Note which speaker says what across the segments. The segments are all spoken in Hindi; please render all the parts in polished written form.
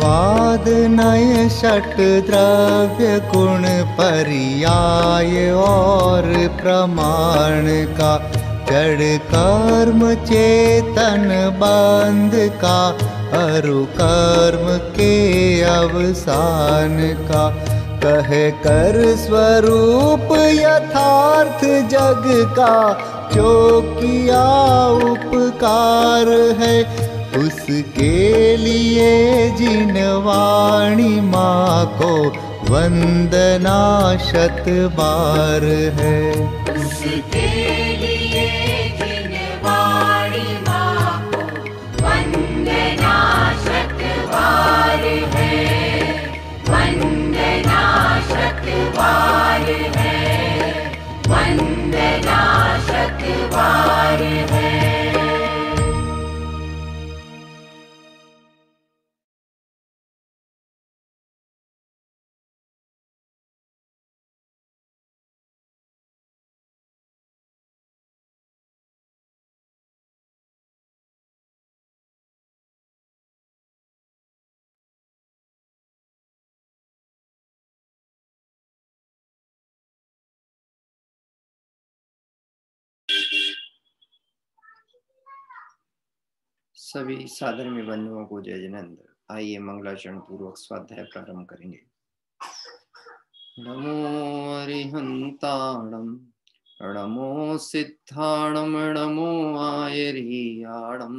Speaker 1: वाद नय षट द्रव्य गुण पर्याय और प्रमाण का जड़ कर्म चेतन बंध का अरु कर्म के अवसान का कहे कर स्वरूप यथार्थ जग का जो किया उपकार है उसके लिए जिन वाणी माँ को वंदना शत बार है।
Speaker 2: उसके लिए जिन वाणी माँ को वंदना शत बार है, वंदना
Speaker 3: सभी सादर में बंधुओं को जय जिनेन्द्र। आइए मंगलाचरण पूर्वक स्वाध्याय प्रारंभ करेंगे। नमो अरिहंताणं नमो सिद्धाणं नमो आयर्याणं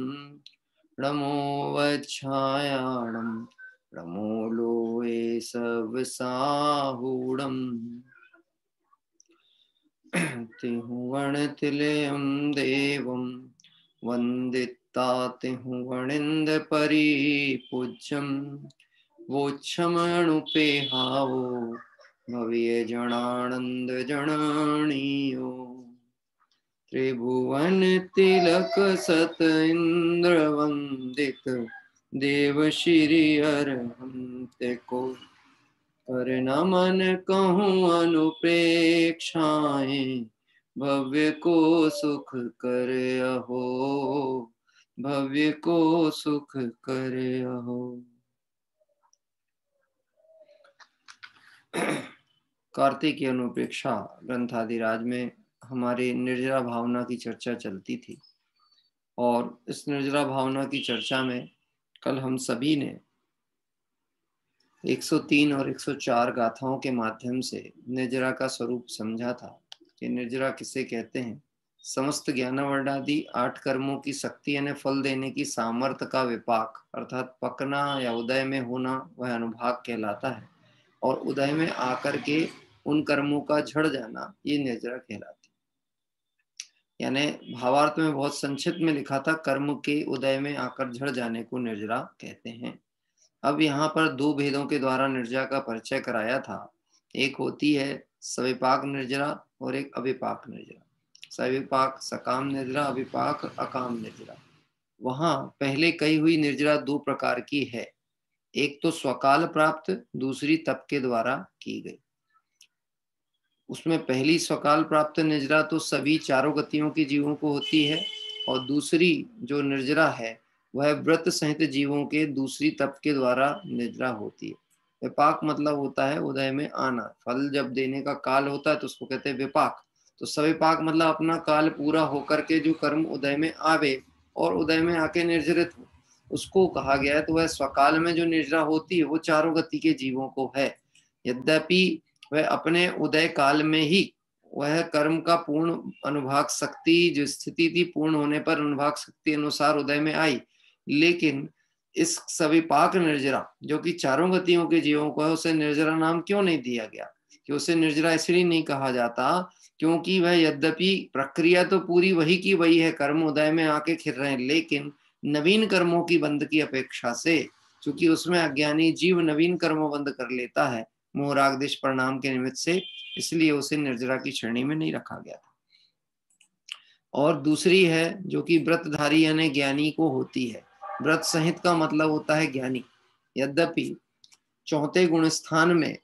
Speaker 3: नमो वच्छायाणं नमो लोये सवसाहूणम् तिहुवणतिलयं देवं वन्दिता तिहुवणिन्द परिपूज्यं वोच्छमणुपेहावो भव्य जनानंद जनाणीयो त्रिभुवन तिलक सत इंद्र वंदित देव श्री अरहंत को कर नमन कहूँ अनुप्रेक्षाएं भव्य को सुख कर अहो भव्य को सुख कर अहो। कार्तिक अनुप्रेक्षा ग्रंथादिराज में हमारे निर्जरा भावना की चर्चा चलती थी और इस निर्जरा भावना की चर्चा में कल हम सभी ने 103 और 104 गाथाओं के माध्यम से निर्जरा का स्वरूप समझा था कि निर्जरा किसे कहते हैं। समस्त ज्ञानावर्णादि 8 कर्मों की शक्ति यानी फल देने की सामर्थ्य का विपाक अर्थात पकना या उदय में होना वह अनुभाग कहलाता है और उदय में आकर के उन कर्मों का झड़ जाना ये निर्जरा कहलाती है। यानी भावार्थ में बहुत संक्षिप्त में लिखा था कर्म के उदय में आकर झड़ जाने को निर्जरा कहते हैं। अब यहाँ पर 2 भेदों के द्वारा निर्जरा का परिचय कराया था। एक होती है सविपाक निर्जरा और एक अविपाक निर्जरा। सविपाक सकाम निर्जरा, अविपाक अकाम निर्जरा। वहां पहले कही हुई निर्जरा 2 प्रकार की है, एक तो स्वकाल प्राप्त, दूसरी तप के द्वारा की गई। उसमें पहली स्वकाल प्राप्त निर्जरा तो सभी चारों गतियों के जीवों को होती है और दूसरी जो निर्जरा है वह व्रत सहित जीवों के दूसरी तप के द्वारा निद्रा होती है। विपाक मतलब होता है उदय में आना, फल जब देने का काल होता है तो उसको कहते हैं विपाक। तो सविपाक मतलब अपना काल पूरा होकर के जो कर्म उदय में आवे और उदय में आके निर्जरित हो उसको कहा गया है। तो वह स्वकाल में जो निर्जरा होती है वो चारों गति के जीवों को है। यद्यपि वह अपने उदय काल में ही वह कर्म का पूर्ण अनुभाग शक्ति जो स्थिति थी पूर्ण होने पर अनुभाग शक्ति अनुसार उदय में आई, लेकिन इस सविपाक निर्जरा जो कि चारों गतियों के जीवों को है उसे निर्जरा नाम क्यों नहीं दिया गया कि उसे निर्जरा इसलिए नहीं कहा जाता क्योंकि वह यद्यपि प्रक्रिया तो पूरी वही की वही है, कर्म उदय में आके खिल रहे हैं, लेकिन नवीन कर्मों की बंद की अपेक्षा से चूंकि उसमें अज्ञानी जीव नवीन कर्म बंद कर लेता है मोह राग द्वेष परिणाम के निमित्त से, इसलिए उसे निर्जरा की श्रेणी में नहीं रखा गया था। और दूसरी है जो कि व्रतधारी यानी ज्ञानी को होती है। व्रत सहित का मतलब होता है ज्ञानी। यद्यपि 4थे गुण स्थान में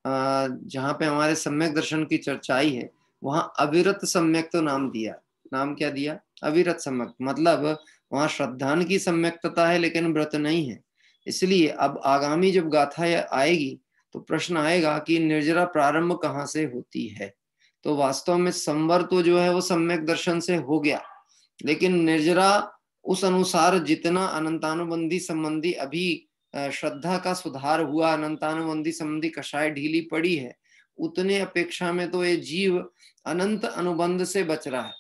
Speaker 3: जहाँ पे हमारे सम्यक दर्शन की चर्चा आई है वहां अविरत सम्यक तो नाम दिया। नाम क्या दिया? अविरत सम्यक। मतलब वहां श्रद्धान की सम्यक्तता है लेकिन व्रत नहीं है। इसलिए अब आगामी जब गाथा आएगी तो प्रश्न आएगा कि निर्जरा प्रारंभ कहाँ से होती है। तो वास्तव में संवर तो जो है वो सम्यक दर्शन से हो गया, लेकिन निर्जरा उस अनुसार जितना अनंतानुबंधी संबंधी अभी श्रद्धा का सुधार हुआ, अनंतानुबंधी संबंधी कषाय ढीली पड़ी है, उतने अपेक्षा में तो ये जीव अनंत अनुबंध से बच रहा है।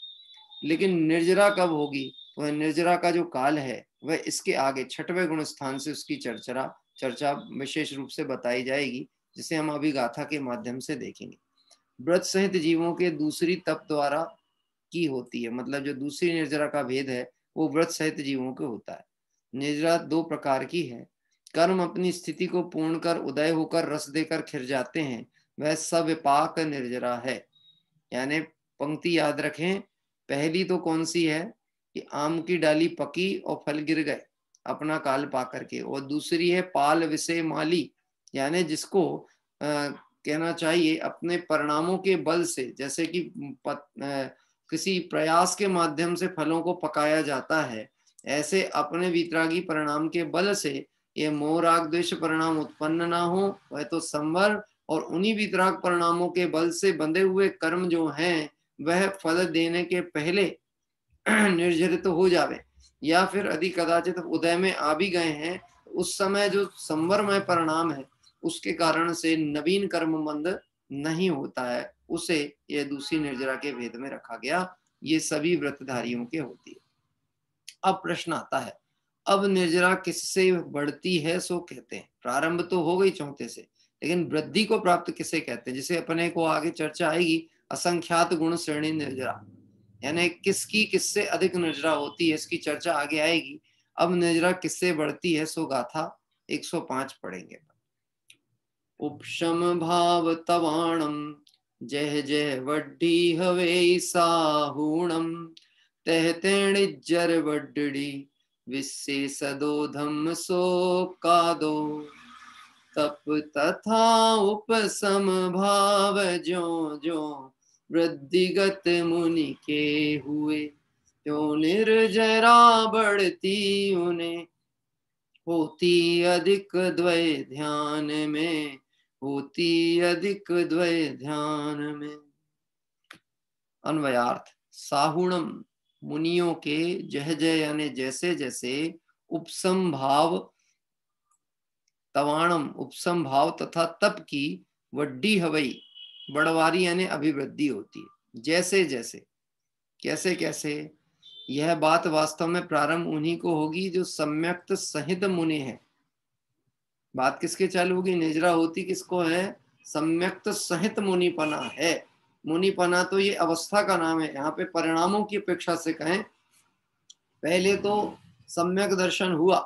Speaker 3: लेकिन निर्जरा कब होगी? तो निर्जरा का जो काल है वह इसके आगे 6वें गुण स्थान से उसकी चर्चा विशेष रूप से बताई जाएगी, जिसे हम अभी गाथा के माध्यम से देखेंगे। व्रत सहित जीवों के दूसरी तप द्वारा की होती है, मतलब जो दूसरी निर्जरा का भेद है वो व्रत सहित जीवों के होता है। निर्जरा 2 प्रकार की है। कर्म अपनी स्थिति को पूर्ण कर उदय होकर रस देकर खिर जाते हैं, वह सविपाक निर्जरा है। यानी पंक्ति याद रखें, पहली तो कौन सी है कि आम की डाली पकी और फल गिर गए अपना काल पा करके, और दूसरी है पाल विषय माली, यानी जिसको कहना चाहिए अपने परिणामों के बल से, जैसे कि किसी प्रयास के माध्यम से फलों को पकाया जाता है, ऐसे अपने वितरागी परिणाम के बल से ये मोह राग द्वेष परिणाम उत्पन्न ना हो वह तो संवर, और उन्हीं वितराग परिणामों के बल से बंधे हुए कर्म जो हैं वह फल देने के पहले निर्जरित हो जावे। या फिर अधिक कदाचित उदय में आ भी गए हैं, उस समय जो संवरमय परिणाम है उसके कारण से नवीन कर्म मंद नहीं होता है, उसे यह दूसरी निर्जरा के भेद में रखा गया। ये सभी व्रतधारियों के होती है। अब प्रश्न आता है, अब निर्जरा किससे बढ़ती है सो कहते हैं। प्रारंभ तो हो गई चौथे से, लेकिन वृद्धि को प्राप्त किसे कहते हैं, जिसे अपने को आगे चर्चा आएगी, असंख्यात गुण श्रेणी निर्जरा, यानी किसकी किससे अधिक निर्जरा होती है, इसकी चर्चा आगे आएगी। अब निर्जरा किससे बढ़ती है सो गाथा 105 पढ़ेंगे। उपशम भाव तवाणम जय जय वड्डी हवे साहूणम तह तेणिज्जर वड्डी विश्से सदोधम सो कादो तप तथा उपसम भाव जो जो वृद्धिगत मुनि के हुए त्यों निर्जरा बढ़ती उन्हें होती अधिक द्वय ध्यान में, होती अधिक द्वय ध्यान में। अन्वयार्थ, साहुणम मुनियों के जह जय यानी जैसे जैसे, उपसम भाव तवाणम उपसम भाव तथा तप की, वड्डी हवई बड़वारी यानी अभिवृद्धि होती है। जैसे जैसे, कैसे कैसे, यह बात वास्तव में प्रारंभ उन्हीं को होगी जो सम्यक्त सहित मुनि है। बात किसके चालू होगी, निर्जरा होती किसको है, सम्यक्त सहित मुनिपना है। मुनिपना तो ये अवस्था का नाम है, यहाँ पे परिणामों की अपेक्षा से कहें, पहले तो सम्यक दर्शन हुआ,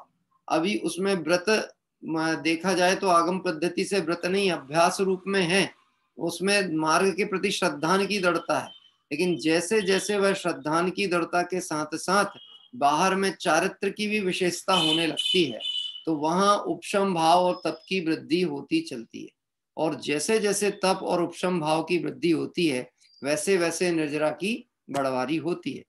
Speaker 3: अभी उसमें व्रत देखा जाए तो आगम पद्धति से व्रत नहीं, अभ्यास रूप में है, उसमें मार्ग के प्रति श्रद्धान की दृढ़ता है। लेकिन जैसे जैसे वह श्रद्धान की दृढ़ता के साथ साथ बाहर में चारित्र की भी विशेषता होने लगती है, तो वहां उपशम भाव और तप की वृद्धि होती चलती है। और जैसे जैसे तप और उपशम भाव की वृद्धि होती है, वैसे वैसे निर्जरा की बढ़वारी होती है।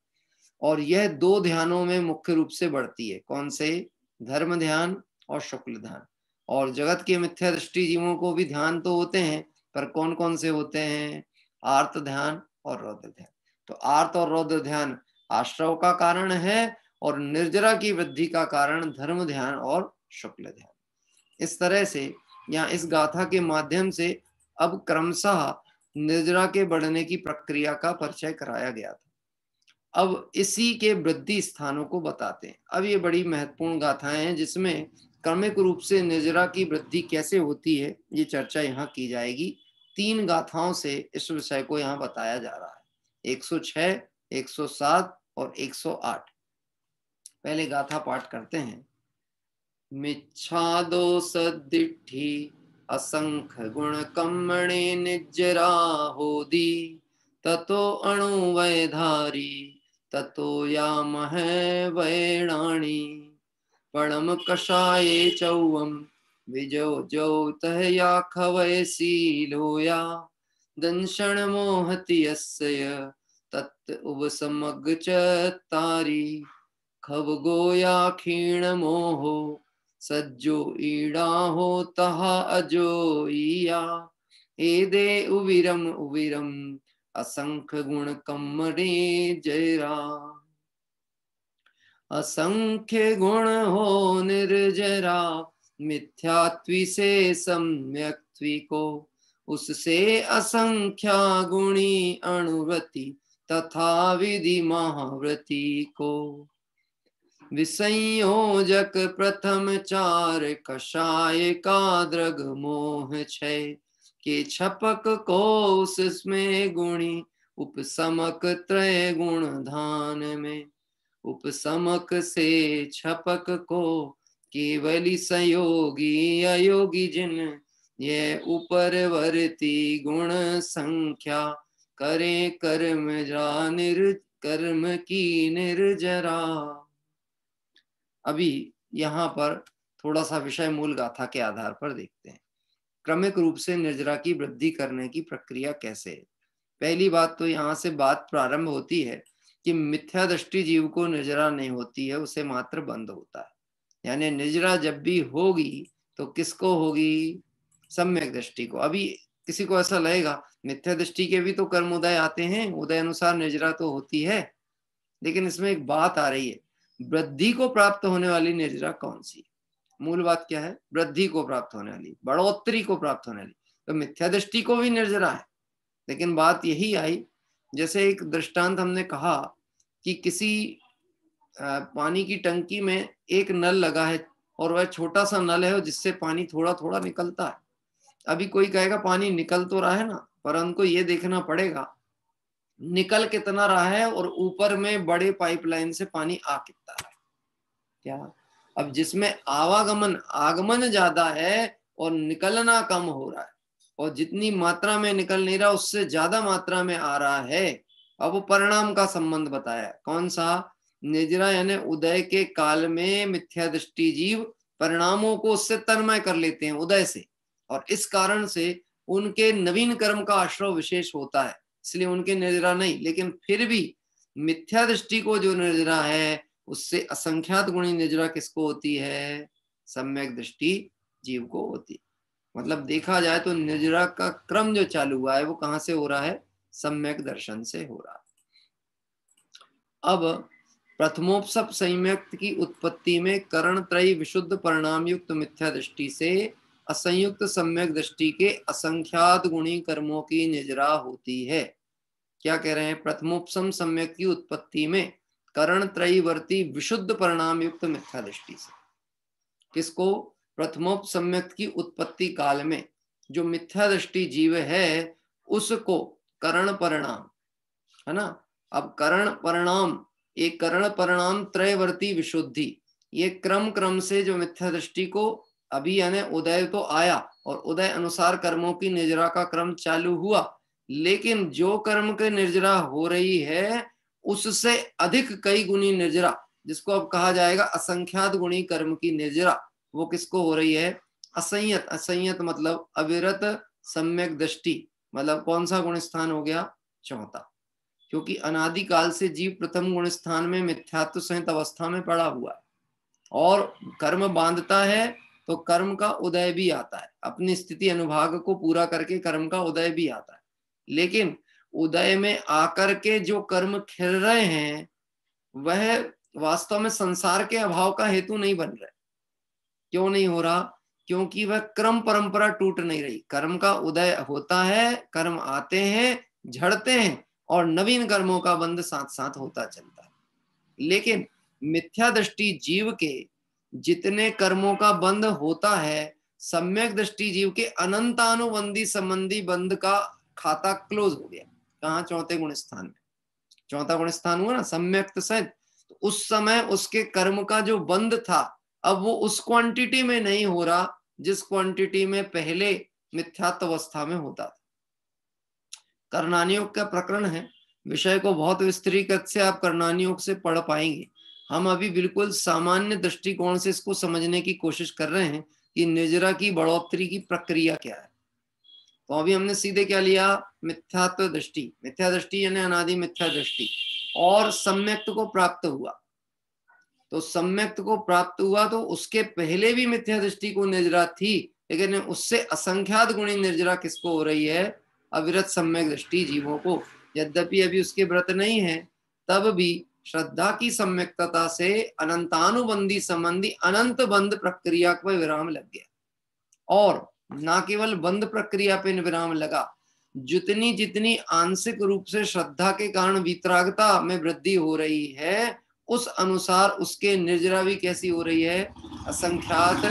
Speaker 3: और यह दो ध्यानों में मुख्य रूप से बढ़ती है। कौन से, धर्म ध्यान और शुक्ल ध्यान। और जगत के मिथ्या दृष्टि जीवों को भी ध्यान तो होते हैं, पर कौन कौन से होते हैं, आर्त ध्यान और रौद्र ध्यान। तो आर्त और रौद्र ध्यान आश्रव का कारण है, और निर्जरा की वृद्धि का कारण धर्म ध्यान और शुक्ल ध्यान। इस तरह से यहाँ इस गाथा के माध्यम से अब क्रमशः निर्जरा के बढ़ने की प्रक्रिया का परिचय कराया गया था। अब इसी के वृद्धि स्थानों को बताते हैं। अब ये बड़ी महत्वपूर्ण गाथाएं हैं जिसमें क्रमिक रूप से निर्जरा की वृद्धि कैसे होती है, ये चर्चा यहाँ की जाएगी। 3 गाथाओं से इस विषय को यहाँ बताया जा रहा है, 106, 107 और 108। पहले गाथा पाठ करते हैं। मिच्छादो सदिट्ठी असंख गुण कम्मणे निज्जरा होदी ततो अणुवय धारी ततो यामह वैणाणी पणम कषाये चौवम विजो जो तह या खवय सीलोया दंशण मोहति यस्य तत् उब समग चतारी खव गोया क्षीण मोहो सज्जो ईड़ा हो तहा अजोइया एदे उविरम उविरम असंख गुण कम्मरे जयरा। असंख्य गुण हो निर्जरा मिथ्यात्वी से सम्यक्त्वी को उससे असंख्या गुणी अणुव्रति तथा विधि महाव्रति को विसंयोजक प्रथम चार कषाय का द्रग मोह छय के छपक को उसमें गुणी उपसमक त्रय गुण धान में उपसमक से छपक को केवली संयोगी अयोगी जिन ये उपरवर्ती गुण संख्या करे कर्म जा कर्म की निर्जरा। अभी यहाँ पर थोड़ा सा विषय मूल गाथा के आधार पर देखते हैं, क्रमिक रूप से निर्जरा की वृद्धि करने की प्रक्रिया कैसे है। पहली बात तो यहाँ से बात प्रारंभ होती है कि मिथ्या दृष्टि जीव को निर्जरा नहीं होती है, उसे मात्र बंध होता है। यानी निर्जरा जब भी होगी तो किसको होगी, सम्यक दृष्टि को। अभी किसी को ऐसा लगेगा मिथ्या दृष्टि के भी तो कर्म उदय आते हैं, उदय अनुसार निर्जरा तो होती है, लेकिन इसमें एक बात आ रही है, वृद्धि को प्राप्त होने वाली निर्जरा कौन सी? मूल बात क्या है? वृद्धि को प्राप्त होने वाली, बढ़ोतरी को प्राप्त होने वाली। तो मिथ्या दृष्टि को भी निर्जरा है, लेकिन बात यही आई, जैसे एक दृष्टांत हमने कहा कि किसी पानी की टंकी में एक नल लगा है और वह छोटा सा नल है जिससे पानी थोड़ा थोड़ा निकलता है। अभी कोई कहेगा पानी निकल तो रहा है ना, पर हमको ये देखना पड़ेगा निकल कितना रहा है और ऊपर में बड़े पाइपलाइन से पानी आ कितना रहा है। क्या? अब जिसमें आगमन ज्यादा है और निकलना कम हो रहा है, और जितनी मात्रा में निकल नहीं रहा उससे ज्यादा मात्रा में आ रहा है, अब वो परिणाम का संबंध बताया। कौन सा? निजरा यानी उदय के काल में मिथ्या दृष्टि जीव परिणामों को उससे तन्मय कर लेते हैं उदय से, और इस कारण से उनके नवीन कर्म का आश्रय विशेष होता है, इसलिए उनके निर्जरा नहीं। लेकिन फिर भी मिथ्या दृष्टि को जो निर्जरा है उससे असंख्यात गुणी निर्जरा किसको होती है? सम्यक दृष्टि जीव को होती है। मतलब देखा जाए तो निर्जरा का क्रम जो चालू हुआ है वो कहां से हो रहा है? सम्यक दर्शन से हो रहा है। अब प्रथमोपसप संयुक्त की उत्पत्ति में करण त्रयी विशुद्ध परिणाम युक्त मिथ्या दृष्टि से असंयुक्त सम्यक दृष्टि के असंख्यात गुणी कर्मों की निजरा होती है। क्या कह रहे हैं? प्रथमोपसम सम्यक की उत्पत्ति में करण त्रयीवर्ती विशुद्ध परिणाम युक्त मिथ्या दृष्टि से। किसको? प्रथमोपसम्यक की उत्पत्ति काल में जो मिथ्या दृष्टि जीव है उसको करण परिणाम है ना। अब करण परिणाम, एक करण परिणाम त्रयवर्ती विशुद्धि, ये क्रम से जो मिथ्या दृष्टि को अभी यानी उदय तो आया और उदय अनुसार कर्मों की निर्जरा का क्रम चालू हुआ, लेकिन जो कर्म के निर्जरा हो रही है उससे अधिक कई गुणी निर्जरा, जिसको अब कहा जाएगा असंख्यात गुणी कर्म की निर्जरा, वो किसको हो रही है? असंयत। असंयत मतलब अविरत सम्यक दृष्टि, मतलब कौन सा गुण स्थान हो गया? चौथा। क्योंकि अनादिकाल से जीव प्रथम गुण स्थान में मिथ्यात्व सहित अवस्था में पड़ा हुआ है, और कर्म बांधता है तो कर्म का उदय भी आता है, अपनी स्थिति अनुभाग को पूरा करके कर्म का उदय भी आता है। लेकिन उदय में आकर के जो कर्म खिल रहे हैं वह वास्तव में संसार के अभाव का हेतु नहीं बन रहे। क्यों नहीं हो रहा? क्योंकि वह क्रम परंपरा टूट नहीं रही। कर्म का उदय होता है, कर्म आते हैं, झड़ते हैं, और नवीन कर्मों का बंध साथ साथ होता चलता है। लेकिन मिथ्या दृष्टि जीव के जितने कर्मों का बंध होता है, सम्यक दृष्टि जीव के अनंतानुबंधी संबंधी बंध का खाता क्लोज हो गया। कहाँ? चौथे गुण स्थान में। चौथा गुण स्थान हुआ ना सम्यक्त सहित, तो उस समय उसके कर्म का जो बंध था अब वो उस क्वांटिटी में नहीं हो रहा जिस क्वांटिटी में पहले मिथ्यात्व अवस्था में होता था। कर्णानियोग का प्रकरण है, विषय को बहुत विस्तृत से आप कर्णानियोग से पढ़ पाएंगे। हम अभी बिल्कुल सामान्य दृष्टिकोण से इसको समझने की कोशिश कर रहे हैं कि निर्जरा की बढ़ोतरी की प्रक्रिया क्या है। तो अभी हमने सीधे क्या लिया? मिथ्यात्व दृष्टि। मिथ्या दृष्टि यानी अनादि मिथ्या दृष्टि, और सम्यक्त को प्राप्त हुआ। तो सम्यक्त को प्राप्त हुआ तो उसके पहले भी मिथ्या दृष्टि को निर्जरा थी, लेकिन उससे असंख्यात गुणी निर्जरा किसको हो रही है? अविरत सम्यक दृष्टि जीवों को। यद्यपि अभी उसके व्रत नहीं है, तब भी श्रद्धा की सम्यक्तता से अनंतानुबंधी संबंधी अनंत बंध प्रक्रिया पर विराम लग गया। और ना केवल बंध प्रक्रिया पे विराम लगा, जितनी जितनी आंशिक रूप से श्रद्धा के कारण वितरागता में वृद्धि हो रही है, उस अनुसार उसके निर्जरा भी कैसी हो रही है? असंख्यात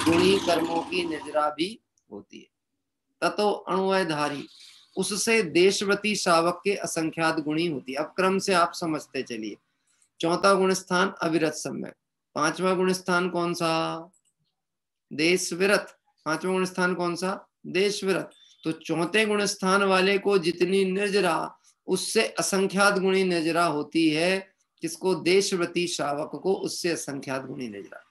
Speaker 3: गुणी कर्मों की निर्जरा भी होती है। ततो अणुवयधारी, उससे देशव्रती शावक के असंख्यात गुणी होती है। अब क्रम से आप समझते चलिए। चौथा गुण स्थान अविरत सम्यक, पांचवा गुण स्थान कौन सा? देशविरत। पांचवा गुण स्थान कौन सा? देशविरत। तो चौथे गुण स्थान वाले को जितनी निर्जरा, उससे असंख्यात गुणी निर्जरा होती है। किसको? देशव्रती श्रावक को, उससे असंख्यात गुणी निर्जरा।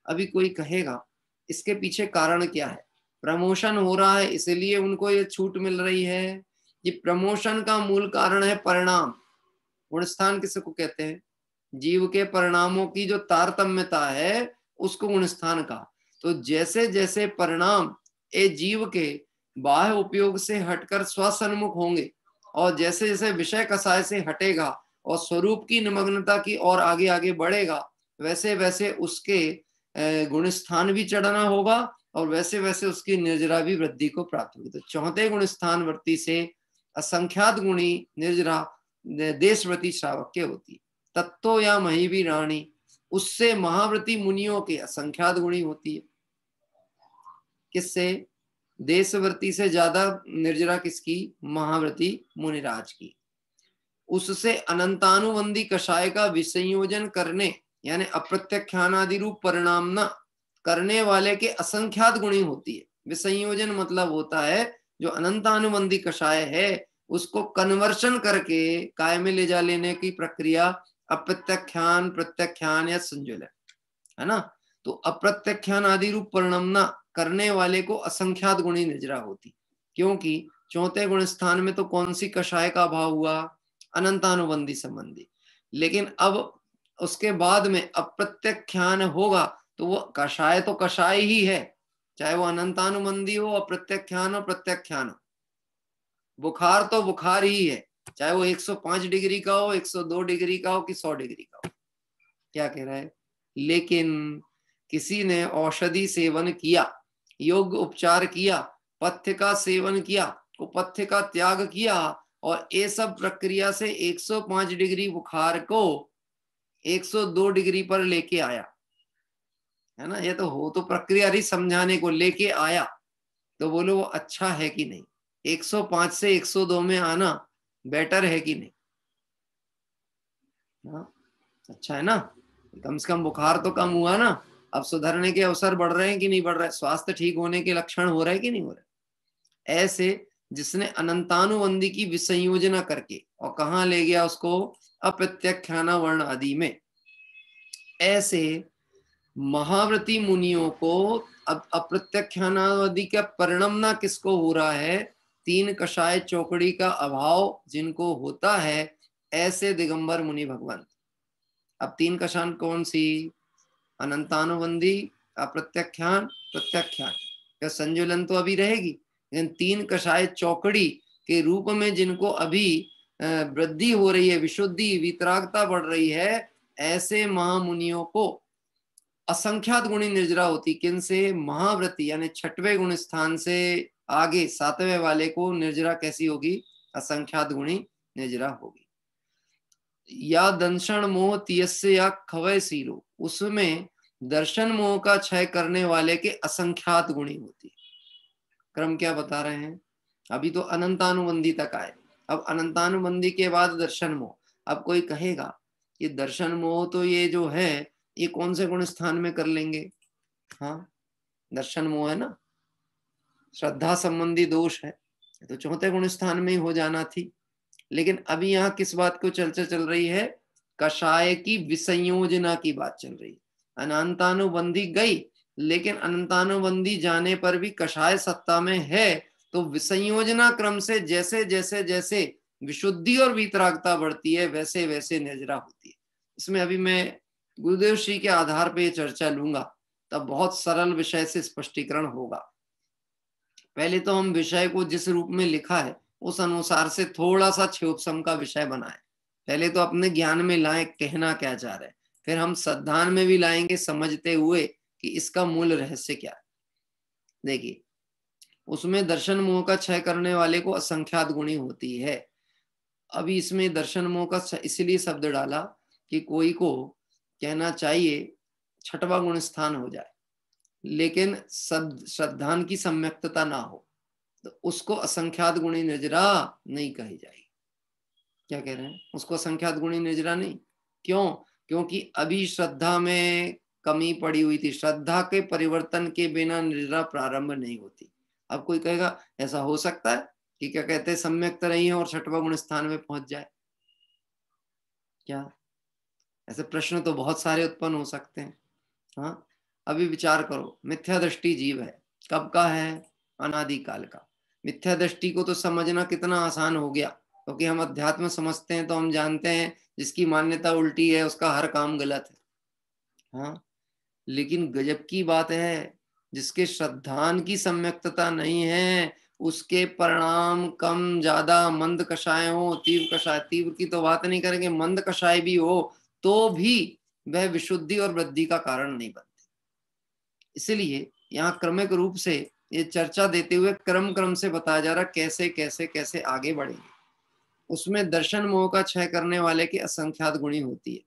Speaker 3: अभी कोई कहेगा इसके पीछे कारण क्या है? प्रमोशन हो रहा है इसलिए उनको ये छूट मिल रही है। ये प्रमोशन का मूल कारण है परिणाम। गुणस्थान किसको कहते हैं? जीव के परिणामों की जो तारतम्यता है उसको गुणस्थान का। तो जैसे जैसे परिणाम ए जीव के बाह्य उपयोग से हटकर स्वसन्मुख होंगे, और जैसे जैसे विषय कसाय से हटेगा और स्वरूप की निमग्नता की ओर आगे आगे बढ़ेगा, वैसे वैसे उसके गुण स्थान भी चढ़ना होगा और वैसे वैसे उसकी निर्जरा भी वृद्धि को प्राप्त होगी। तो चौथे गुण स्थान वर्ती से असंख्यात गुणी निर्जरा देशव्रती श्रावक्य होती है। तत्तो या मही भी रानी, उससे महाव्रती मुनियों के असंख्यात गुणी होती है। किससे? देशव्रती से ज्यादा निर्जरा किसकी? महाव्रती मुनिराज की। उससे अनंतानुबंधी कषाय का विसंयोजन करने यानी अप्रत्यख्यान आदि रूप परिणाम न करने वाले के असंख्यात गुणी होती है। विसंयोजन मतलब होता है जो अनंतानुबंधी कषाय है उसको कन्वर्शन करके काय में ले जा लेने की प्रक्रिया अप्रत्यख्यान, प्रत्यख्यान या संजुलन है ना। तो अप्रत्यख्यान आदि रूप परिणाम न करने वाले को असंख्यात गुणी निर्जरा होती, क्योंकि चौथे गुण स्थान में तो कौन सी कषाय का अभाव हुआ? अनंतानुबंधी संबंधी। लेकिन अब उसके बाद में अप्रत्यख्यान होगा तो वो कषाय तो कषाय ही है, चाहे वो अनंतानुबंधी हो, अप्रत्यख्यान हो, प्रत्यख्यान हो। बुखार तो बुखार ही है, चाहे वो 105 डिग्री का हो, 102 डिग्री का हो कि 100 डिग्री का हो। क्या कह रहा है? लेकिन किसी ने औषधि सेवन किया, योग उपचार किया, पथ्य का सेवन किया, कुपथ्य का त्याग किया और ये सब प्रक्रिया से 105 डिग्री बुखार को 102 डिग्री पर लेके आया, है ना। ये तो हो तो प्रक्रिया रही समझाने को, लेके आया तो बोलो वो अच्छा है कि नहीं? 105 से 102 में आना बेटर है कि नहीं? हाँ, अच्छा है ना। कम से कम बुखार तो कम हुआ ना, अब सुधरने के अवसर बढ़ रहे हैं कि नहीं बढ़ रहे? स्वास्थ्य ठीक होने के लक्षण हो रहे हैं कि नहीं हो रहे? ऐसे जिसने अनंतानुबंधी की विसंयोजना करके और कहाँ ले गया उसको? अप्रत्यख्याना वर्ण आदि में। ऐसे महाव्रती मुनियों को अब अप्रत्यख्यानादि का परिणमना किसको हो रहा है? तीन कषाय चौकड़ी का अभाव जिनको होता है, ऐसे दिगंबर मुनि भगवंत। अब तीन कषान कौन सी? अनंतानुबंधी, अप्रत्यख्यान, प्रत्यख्यान। क्या संजुलन तो अभी रहेगी, लेकिन तीन कषाय चौकड़ी के रूप में जिनको अभी वृद्धि हो रही है, विशुद्धि वितरागता बढ़ रही है, ऐसे महामुनियों को असंख्यात गुणी निर्जरा होती। किन से? महाव्रती यानी छठवें गुण स्थान से आगे सातवें वाले को निर्जरा कैसी होगी? असंख्यात गुणी निर्जरा होगी। या दंशन मोह तियस्य या खवय सीरो, उसमें दर्शन मोह का क्षय करने वाले के असंख्यात गुणी होती। क्रम क्या बता रहे हैं? अभी तो अनंतानुबंधी तक आए, अब अनंतानुबंधी के बाद दर्शन मोह। अब कोई कहेगा कि दर्शन मोह तो ये जो है ये कौन से गुण स्थान में कर लेंगे? हाँ, दर्शन मोह है ना, श्रद्धा संबंधी दोष है, तो चौथे गुण स्थान में ही हो जाना थी। लेकिन अभी यहाँ किस बात को चर्चा चल रही है? कषाय की विसंयोजना की बात चल रही है। अनंतानुबंधी गई, लेकिन अनंतानुबंधी जाने पर भी कषाय सत्ता में है, तो विसंयोजना क्रम से जैसे जैसे जैसे विशुद्धि और वीतरागता बढ़ती है वैसे वैसे निर्जरा होती है। इसमें अभी मैं गुरुदेव श्री के आधार पर चर्चा लूंगा, तब बहुत सरल विषय से स्पष्टीकरण होगा। पहले तो हम विषय को जिस रूप में लिखा है उस अनुसार से थोड़ा सा क्षोभसम का विषय बनाए। पहले तो अपने ज्ञान में लाए कहना क्या चाह रहे हैं, फिर हम श्रद्धान में भी लाएंगे समझते हुए कि इसका मूल रहस्य क्या है। देखिए, उसमें दर्शन मोह का क्षय करने वाले को असंख्यात गुणी होती है। अभी इसमें दर्शन मोह का इसलिए शब्द डाला कि कोई को कहना चाहिए छठवां गुण स्थान हो जाए, लेकिन श्रद्धान की सम्यक्तता ना हो, तो उसको असंख्यात गुणी निर्जरा नहीं कही जाएगी। क्या कह रहे हैं? उसको असंख्यात गुणी निर्जरा नहीं। क्यों? क्योंकि अभी श्रद्धा में कमी पड़ी हुई थी, श्रद्धा के परिवर्तन के बिना निर्जरा प्रारंभ नहीं होती। अब कोई कहेगा ऐसा हो सकता है कि क्या कहते हैं सम्यक्त रही है और छठवां गुण स्थान में पहुंच जाए? क्या ऐसे प्रश्न तो बहुत सारे उत्पन्न हो सकते हैं। हाँ, अभी विचार करो, मिथ्या दृष्टि जीव है, कब का है? अनादिकाल का। मिथ्या दृष्टि को तो समझना कितना आसान हो गया, क्योंकि हम अध्यात्म समझते हैं तो हम जानते हैं जिसकी मान्यता उल्टी है उसका हर काम गलत है। हाँ, लेकिन गजब की बात है, जिसके श्रद्धान की सम्यक्तता नहीं है उसके परिणाम कम ज्यादा मंद कषाय हो, तीव्र कषाय, तीव्र की तो बात नहीं करेंगे, मंद कषाय भी हो तो भी वह विशुद्धि और वृद्धि का कारण नहीं बनती। इसलिए यहाँ क्रमिक रूप से ये चर्चा देते हुए क्रम क्रम से बताया जा रहा कैसे कैसे कैसे आगे बढ़ेंगे। उसमें दर्शन मोह का क्षय करने वाले के असंख्यात गुणी होती है।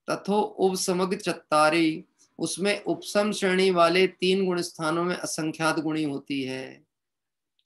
Speaker 3: तथो उपसमग्र चत्तारी, उसमें उपसम श्रेणी वाले 3 गुण स्थानों में असंख्यात गुणी होती है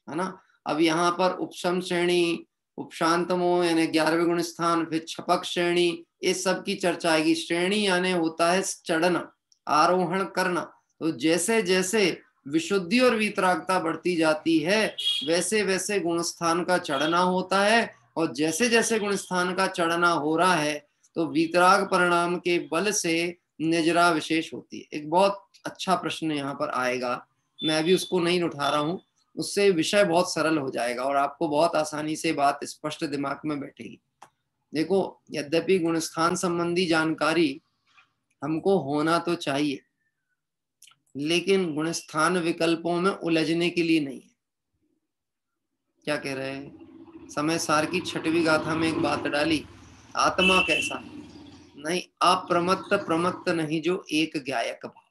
Speaker 3: ना। अब यहाँ पर उपसम श्रेणी, उपशांत मोह यानी 11वें गुण स्थान, फिर छपक श्रेणी, इस सब की चर्चा आएगी। श्रेणी यानी होता है चढ़ना, आरोहण करना। तो जैसे जैसे विशुद्धि और वीतरागता बढ़ती जाती है वैसे वैसे गुणस्थान का चढ़ना होता है, और जैसे जैसे गुणस्थान का चढ़ना हो रहा है तो वीतराग परिणाम के बल से निजरा विशेष होती है। एक बहुत अच्छा प्रश्न यहाँ पर आएगा, मैं अभी उसको नहीं उठा रहा हूँ, उससे विषय बहुत सरल हो जाएगा और आपको बहुत आसानी से बात स्पष्ट दिमाग में बैठेगी। देखो, यद्यपि गुणस्थान संबंधी जानकारी हमको होना तो चाहिए, लेकिन गुणस्थान विकल्पों में उलझने के लिए नहीं है। क्या कह रहे हैं? समय सार की 6वीं गाथा में एक बात डाली, आत्मा कैसा है? नहीं, अप्रमत्त प्रमत्त नहीं, जो एक ज्ञायक भाव।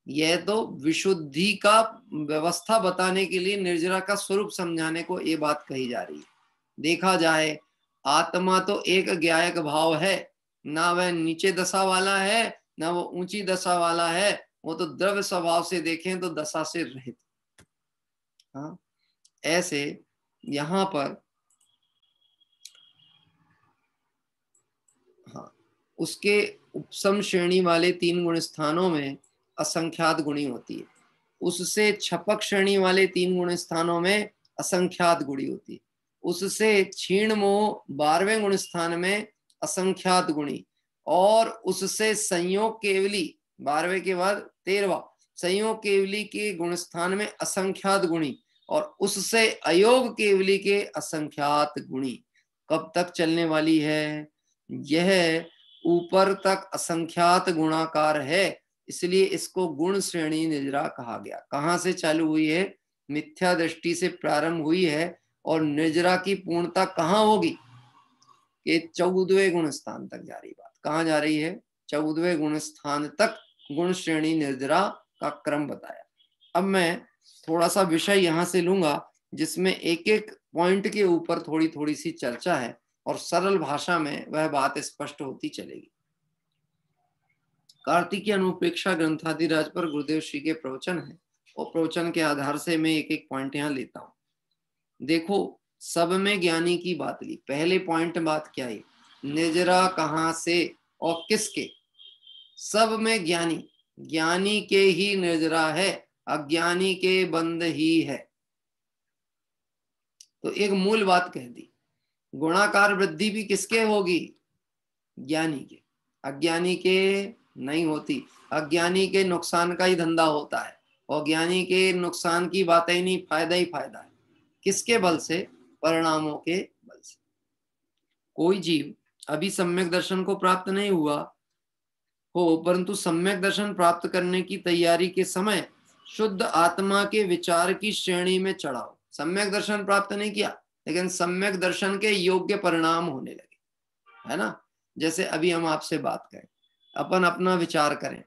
Speaker 3: यह तो विशुद्धि का व्यवस्था बताने के लिए, निर्जरा का स्वरूप समझाने को ये बात कही जा रही है। देखा जाए आत्मा तो एक ज्ञायक भाव है, ना वह नीचे दशा वाला है ना वो ऊंची दशा वाला है, वो तो द्रव्य स्वभाव से देखें तो दशा से रहित। हाँ, ऐसे यहां पर हाँ, उसके उपसम श्रेणी वाले 3 गुण स्थानों में असंख्यात गुणी होती है। उससे छपक श्रेणी वाले 3 गुण स्थानों में असंख्यात गुणी होती है। उससे क्षीण मोह 12वें गुण स्थान में असंख्यात गुणी, और उससे संयोग केवली 12वें के बाद 13वां संयोग केवली के गुण स्थान में असंख्यात गुणी, और उससे अयोग केवली के असंख्यात गुणी। कब तक चलने वाली है? यह ऊपर तक असंख्यात गुणाकार है, इसलिए इसको गुण श्रेणी निजरा कहा गया। कहां से चालू हुई है? मिथ्या दृष्टि से प्रारंभ हुई है, और निजरा की पूर्णता कहां होगी? कि 14वें गुण स्थान तक जा रही बात। कहां जा रही है? 14वें गुण स्थान तक गुण श्रेणी निजरा का क्रम बताया। अब मैं थोड़ा सा विषय यहां से लूंगा जिसमें एक एक पॉइंट के ऊपर थोड़ी थोड़ी सी चर्चा है, और सरल भाषा में वह बात स्पष्ट होती चलेगी। कार्तिकीय अनुपेक्षा ग्रंथादिराज पर गुरुदेव श्री के प्रवचन है, और प्रवचन के आधार से मैं एक एक पॉइंट यहाँ लेता हूं। देखो, सब में ज्ञानी की बात ली। पहले पॉइंट बात क्या है? निजरा कहां से और किसके? सब में ज्ञानी, ज्ञानी के ही निजरा है, अज्ञानी के बंद ही है। तो एक मूल बात कह दी। गुणाकार वृद्धि भी किसके होगी? ज्ञानी के, अज्ञानी के नहीं होती। अज्ञानी के नुकसान का ही धंधा होता है, और ज्ञानी के नुकसान की बात ही नहीं, फायदा ही फायदा है। किसके बल से? परिणामों के बल से। कोई जीव अभी सम्यक दर्शन को प्राप्त नहीं हुआ हो, परंतु सम्यक दर्शन प्राप्त करने की तैयारी के समय शुद्ध आत्मा के विचार की श्रेणी में चढ़ा हो। सम्यक दर्शन प्राप्त नहीं किया, लेकिन सम्यक दर्शन के योग्य परिणाम होने लगे, है ना। जैसे अभी हम आपसे बात करें, अपन अपना विचार करें,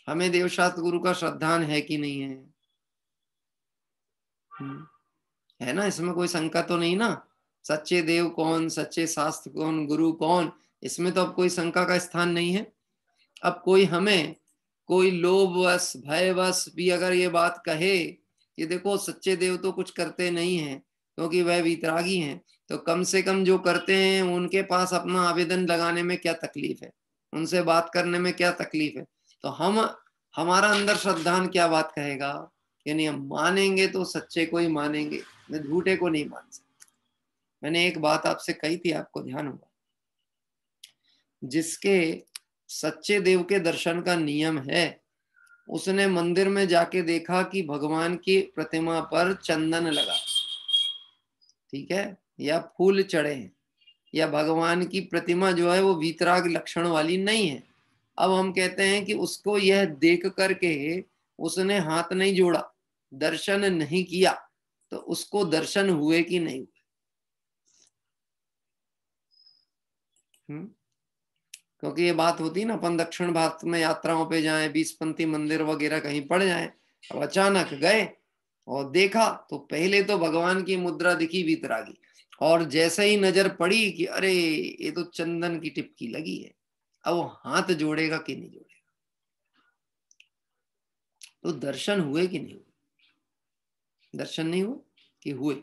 Speaker 3: हमें देवशास्त्र गुरु का श्रद्धान है कि नहीं है? है ना, इसमें कोई शंका तो नहीं ना। सच्चे देव कौन, सच्चे शास्त्र कौन, गुरु कौन, इसमें तो अब कोई शंका का स्थान नहीं है। अब कोई हमें कोई लोभवश भयवश भी अगर ये बात कहे कि देखो सच्चे देव तो कुछ करते नहीं हैं क्योंकि वह वीतरागी हैं, तो कम से कम जो करते हैं उनके पास अपना आवेदन लगाने में क्या तकलीफ है, उनसे बात करने में क्या तकलीफ है। तो हमारा अंदर श्रद्धान क्या बात कहेगा? यानी हम मानेंगे तो सच्चे को ही मानेंगे, मैं झूठे को नहीं मान सकता। मैंने एक बात आपसे कही थी, आपको ध्यान होगा, जिसके सच्चे देव के दर्शन का नियम है उसने मंदिर में जाके देखा कि भगवान की प्रतिमा पर चंदन लगा, ठीक है, या फूल चढ़े हैं, या भगवान की प्रतिमा जो है वो वीतराग लक्षण वाली नहीं है। अब हम कहते हैं कि उसको यह देख करके उसने हाथ नहीं जोड़ा, दर्शन नहीं किया, तो उसको दर्शन हुए कि नहीं हुए? क्योंकि ये बात होती है ना, अपन दक्षिण भारत में यात्राओं पे जाएं, 20 पंथी मंदिर वगैरह कहीं पड़ जाएं, अब अचानक गए और देखा तो पहले तो भगवान की मुद्रा दिखी वीतरागी, और जैसे ही नजर पड़ी कि अरे ये तो चंदन की टिपकी लगी है, अब वो हाथ जोड़ेगा कि नहीं जोड़ेगा? तो दर्शन हुए कि नहीं हुए? दर्शन नहीं हुए कि हुए?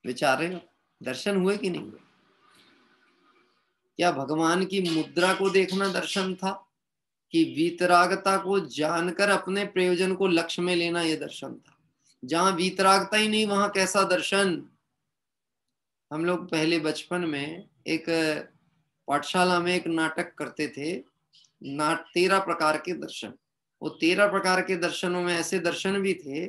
Speaker 3: विचार रहे हो, दर्शन हुए कि नहीं हुए? क्या भगवान की मुद्रा को देखना दर्शन था, कि वीतरागता को जानकर अपने प्रयोजन को लक्ष्य में लेना यह दर्शन था? जहां वीतरागता ही नहीं वहां कैसा दर्शन? हम लोग पहले बचपन में एक पाठशाला में एक नाटक करते थे, 13 प्रकार के दर्शन। वो 13 प्रकार के दर्शनों में ऐसे दर्शन भी थे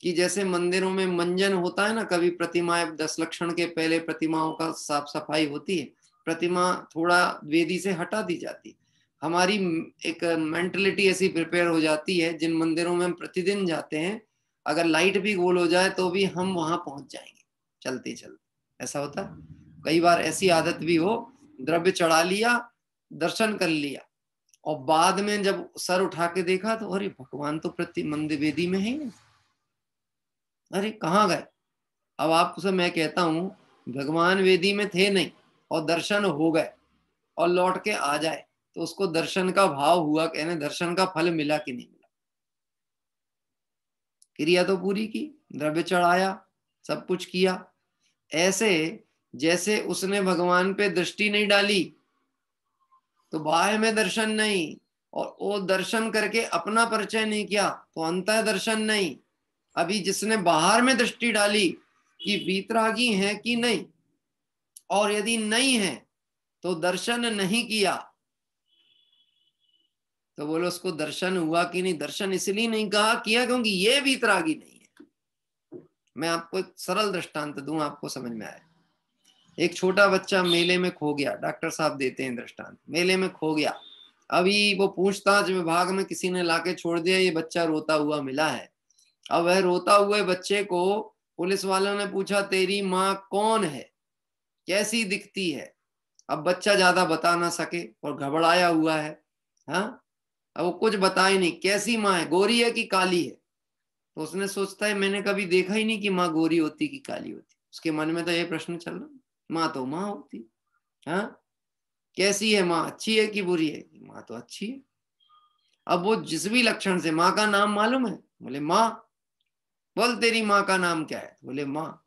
Speaker 3: कि जैसे मंदिरों में मंजन होता है ना, कभी प्रतिमाएं 10 लक्षण के पहले प्रतिमाओं का साफ सफाई होती है, प्रतिमा थोड़ा वेदी से हटा दी जाती, हमारी एक मेंटलिटी ऐसी प्रिपेयर हो जाती है, जिन मंदिरों में हम प्रतिदिन जाते हैं, अगर लाइट भी गोल हो जाए तो भी हम वहां पहुंच जाएंगे चलते चलते। ऐसा होता है कई बार, ऐसी आदत भी हो, द्रव्य चढ़ा लिया, दर्शन कर लिया, और बाद में जब सर उठा के देखा तो अरे भगवान तो प्रति मंदिर वेदी में है नहीं, अरे कहाँ गए? अब आपसे मैं कहता हूं भगवान वेदी में थे नहीं और दर्शन हो गए और लौट के आ जाए, तो उसको दर्शन का भाव हुआ, कहने दर्शन का फल मिला कि नहीं मिला? क्रिया तो पूरी की, द्रव्य चढ़ाया, सब कुछ किया। ऐसे जैसे उसने भगवान पे दृष्टि नहीं डाली तो बाह्य में दर्शन नहीं, और वो दर्शन करके अपना परिचय नहीं किया तो अंतः दर्शन नहीं। अभी जिसने बाहर में दृष्टि डाली कि वीतरागी है कि नहीं, और यदि नहीं है तो दर्शन नहीं किया, तो बोलो उसको दर्शन हुआ कि नहीं? दर्शन इसलिए नहीं कहा किया क्योंकि ये वीतरागी नहीं है। मैं आपको एक सरल दृष्टांत दूं, आपको समझ में आए। एक छोटा बच्चा मेले में खो गया, डॉक्टर साहब देते हैं दृष्टांत, मेले में खो गया, अभी वो पूछताछ विभाग में किसी ने लाके छोड़ दिया, ये बच्चा रोता हुआ मिला है। अब वह रोता हुए बच्चे को पुलिस वालों ने पूछा तेरी माँ कौन है, कैसी दिखती है? अब बच्चा ज्यादा बता ना सके और घबराया हुआ है, हाँ, अब वो कुछ बता ही नहीं, कैसी माँ है, गोरी है कि काली है? तो उसने सोचता है मैंने कभी देखा ही नहीं कि माँ गोरी होती कि काली होती। उसके मन में तो ये प्रश्न चल रहा, माँ तो माँ होती, हाँ, कैसी है माँ, अच्छी है कि बुरी है? माँ तो अच्छी है। अब वो जिस भी लक्षण से, माँ का नाम मालूम है? बोले माँ। बोल तेरी माँ का नाम क्या है? बोले माँ।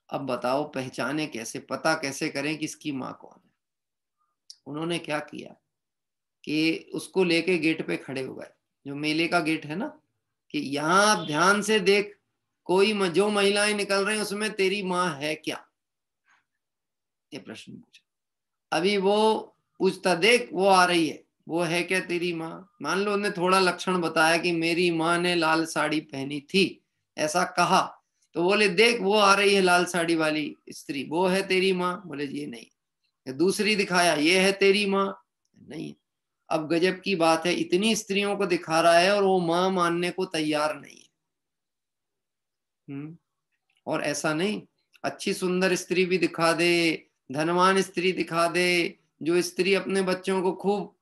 Speaker 3: अब बताओ पहचाने कैसे, पता कैसे करें कि इसकी माँ कौन है? उन्होंने क्या किया कि उसको लेके गेट पे खड़े हो गए, जो मेले का गेट है ना, कि यहाँ आप ध्यान से देख, कोई जो महिलाएं निकल रही हैं उसमें तेरी माँ है क्या? ये प्रश्न पूछा। अभी वो पूछता देख वो आ रही है, वो है क्या तेरी माँ? मान लो उन्हें थोड़ा लक्षण बताया कि मेरी माँ ने लाल साड़ी पहनी थी, ऐसा कहा, तो बोले देख वो आ रही है लाल साड़ी वाली स्त्री, वो है तेरी माँ? बोले ये नहीं। दूसरी दिखाया, ये है तेरी माँ? नहीं। अब गजब की बात है, इतनी स्त्रियों को दिखा रहा है और वो माँ मानने को तैयार नहीं है। और ऐसा नहीं, अच्छी सुंदर स्त्री भी दिखा दे, धनवान स्त्री दिखा दे, जो स्त्री अपने बच्चों को खूब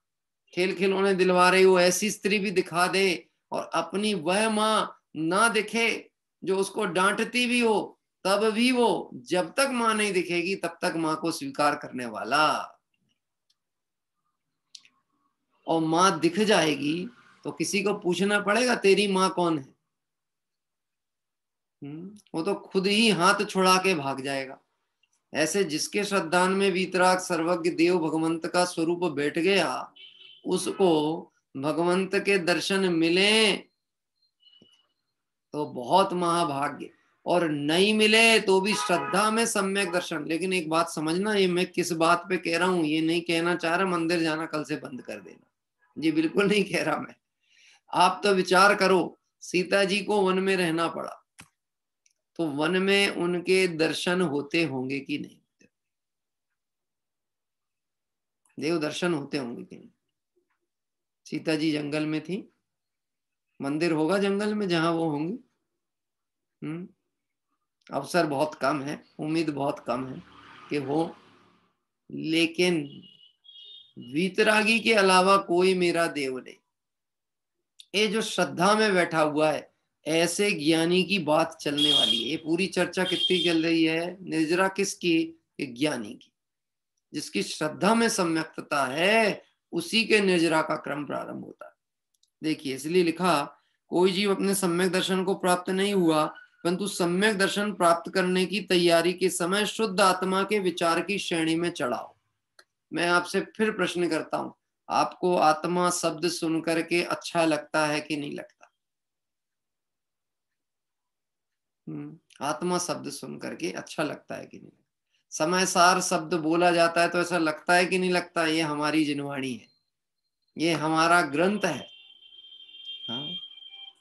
Speaker 3: खेल खिलौने दिलवा रही हो, ऐसी स्त्री भी दिखा दे, और अपनी वह माँ ना दिखे जो उसको डांटती भी हो, तब भी वो जब तक माँ नहीं दिखेगी तब तक माँ को स्वीकार करने वाला। और माँ दिख जाएगी तो किसी को पूछना पड़ेगा तेरी माँ कौन है? वो तो खुद ही हाथ छुड़ा के भाग जाएगा। ऐसे जिसके श्रद्धान में वीतराग सर्वज्ञ देव भगवंत का स्वरूप बैठ गया, उसको भगवंत के दर्शन मिले तो बहुत महाभाग्य, और नहीं मिले तो भी श्रद्धा में सम्यक दर्शन। लेकिन एक बात समझना, ये मैं किस बात पे कह रहा हूं, ये नहीं कहना चाह रहा मंदिर जाना कल से बंद कर देना, जी बिल्कुल नहीं कह रहा मैं। आप तो विचार करो, सीता जी को वन में रहना पड़ा, तो वन में उनके दर्शन होते होंगे कि नहीं? देव दर्शन होते होंगे कि नहीं? सीता जी जंगल में थी, मंदिर होगा जंगल में जहां वो होंगी? अवसर बहुत कम है, उम्मीद बहुत कम है कि हो। लेकिन वीतरागी के अलावा कोई मेरा देव नहीं। ये जो श्रद्धा में बैठा हुआ है, ऐसे ज्ञानी की बात चलने वाली है। ये पूरी चर्चा कितनी चल रही है? निर्जरा किसकी? ज्ञानी की। जिसकी श्रद्धा में सम्यक्तता है उसी के निर्जरा का क्रम प्रारंभ होता है। देखिए, इसलिए लिखा, कोई जीव अपने सम्यक दर्शन को प्राप्त नहीं हुआ, परंतु सम्यक दर्शन प्राप्त करने की तैयारी के समय शुद्ध आत्मा के विचार की श्रेणी में चढ़ाओ। मैं आपसे फिर प्रश्न करता हूं, आपको आत्मा शब्द सुन करके अच्छा लगता है कि नहीं लगता? आत्मा शब्द सुन करके अच्छा लगता है कि नहीं? समय सार शब्द बोला जाता है तो ऐसा लगता है कि नहीं लगता? ये हमारी जिनवाणी है, ये हमारा ग्रंथ है। हाँ,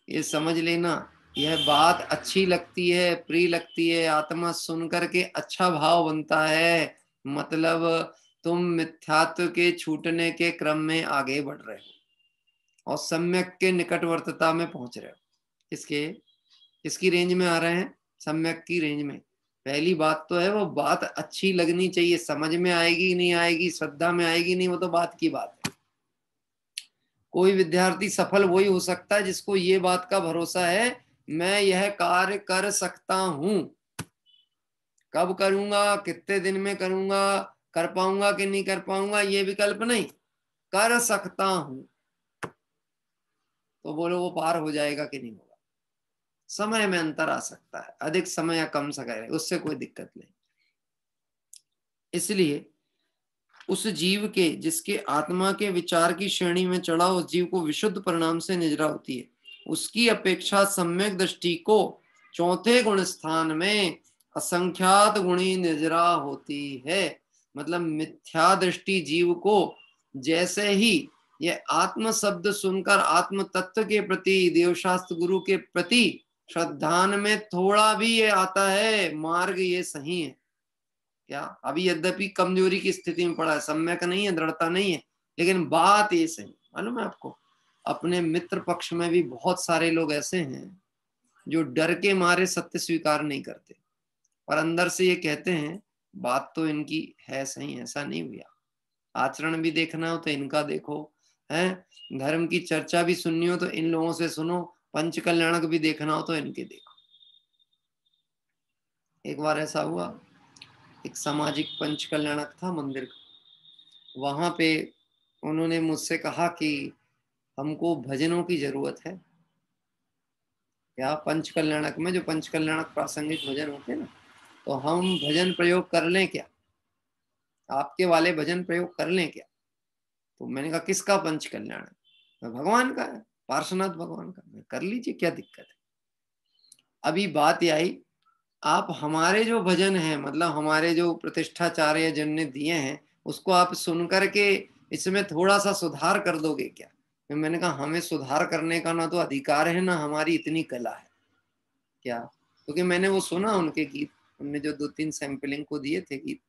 Speaker 3: ये समझ लेना, यह बात अच्छी लगती है, प्रिय लगती है, आत्मा सुन करके अच्छा भाव बनता है, मतलब तुम मिथ्यात्व के छूटने के क्रम में आगे बढ़ रहे हो और सम्यक के निकटवर्तता में पहुंच रहे हो। किसकी रेंज में आ रहे हैं? सम्यक की रेंज में। पहली बात तो है वो बात अच्छी लगनी चाहिए, समझ में आएगी नहीं आएगी, श्रद्धा में आएगी नहीं, वो तो बात की बात है। कोई विद्यार्थी सफल वही हो सकता है जिसको ये बात का भरोसा है, मैं यह कार्य कर सकता हूं। कब करूंगा, कितने दिन में करूंगा, कर पाऊंगा कि नहीं कर पाऊंगा, ये विकल्प नहीं, कर सकता हूं। तो बोलो वो पार हो जाएगा कि नहीं होगा? समय में अंतर आ सकता है, अधिक समय या कम समय, उससे कोई दिक्कत नहीं। इसलिए उस जीव के जिसके आत्मा के विचार की श्रेणी में चढ़ा, उस जीव को विशुद्ध परिणाम से निजरा होती है। उसकी अपेक्षा सम्यक दृष्टि को चौथे गुण स्थान में असंख्यात गुणी निजरा होती है। मतलब मिथ्या दृष्टि जीव को जैसे ही ये आत्म शब्द सुनकर आत्म तत्व के प्रति, देवशास्त्र गुरु के प्रति श्रद्धान में थोड़ा भी ये आता है, मार्ग ये सही है क्या? अभी यद्यपि कमजोरी की स्थिति में पड़ा है, सम्यक नहीं है, दृढ़ता नहीं है, लेकिन बात ये सही। मालूम है आपको, अपने मित्र पक्ष में भी बहुत सारे लोग ऐसे हैं जो डर के मारे सत्य स्वीकार नहीं करते, और अंदर से ये कहते हैं बात तो इनकी है सही, ऐसा नहीं हुआ। आचरण भी देखना हो तो इनका देखो, है धर्म की चर्चा भी सुननी हो तो इन लोगों से सुनो, पंच कल्याणक भी देखना हो तो इनके देखो। एक बार ऐसा हुआ, एक सामाजिक पंच कल्याणक था मंदिर का, वहां पे उन्होंने मुझसे कहा कि हमको भजनों की जरूरत है। क्या पंच कल्याणक में जो पंच कल्याणक प्रासंगिक भजन होते हैं ना, तो हम भजन प्रयोग कर लें क्या, आपके वाले भजन प्रयोग कर लें क्या? तो मैंने कहा किसका पंच कल्याण है? भगवान का है, पार्श्वनाथ भगवान का। कर लीजिए, क्या दिक्कत है? अभी बात यह आई, आप हमारे जो भजन है, मतलब हमारे जो प्रतिष्ठाचार्य जन ने दिए हैं, उसको आप सुन करके इसमें थोड़ा सा सुधार कर दोगे क्या? मैंने कहा हमें सुधार करने का ना तो अधिकार है ना हमारी इतनी कला है क्या, क्योंकि मैंने वो सुना उनके गीत, उनने जो 2-3 सैंपलिंग को दिए थे गीत,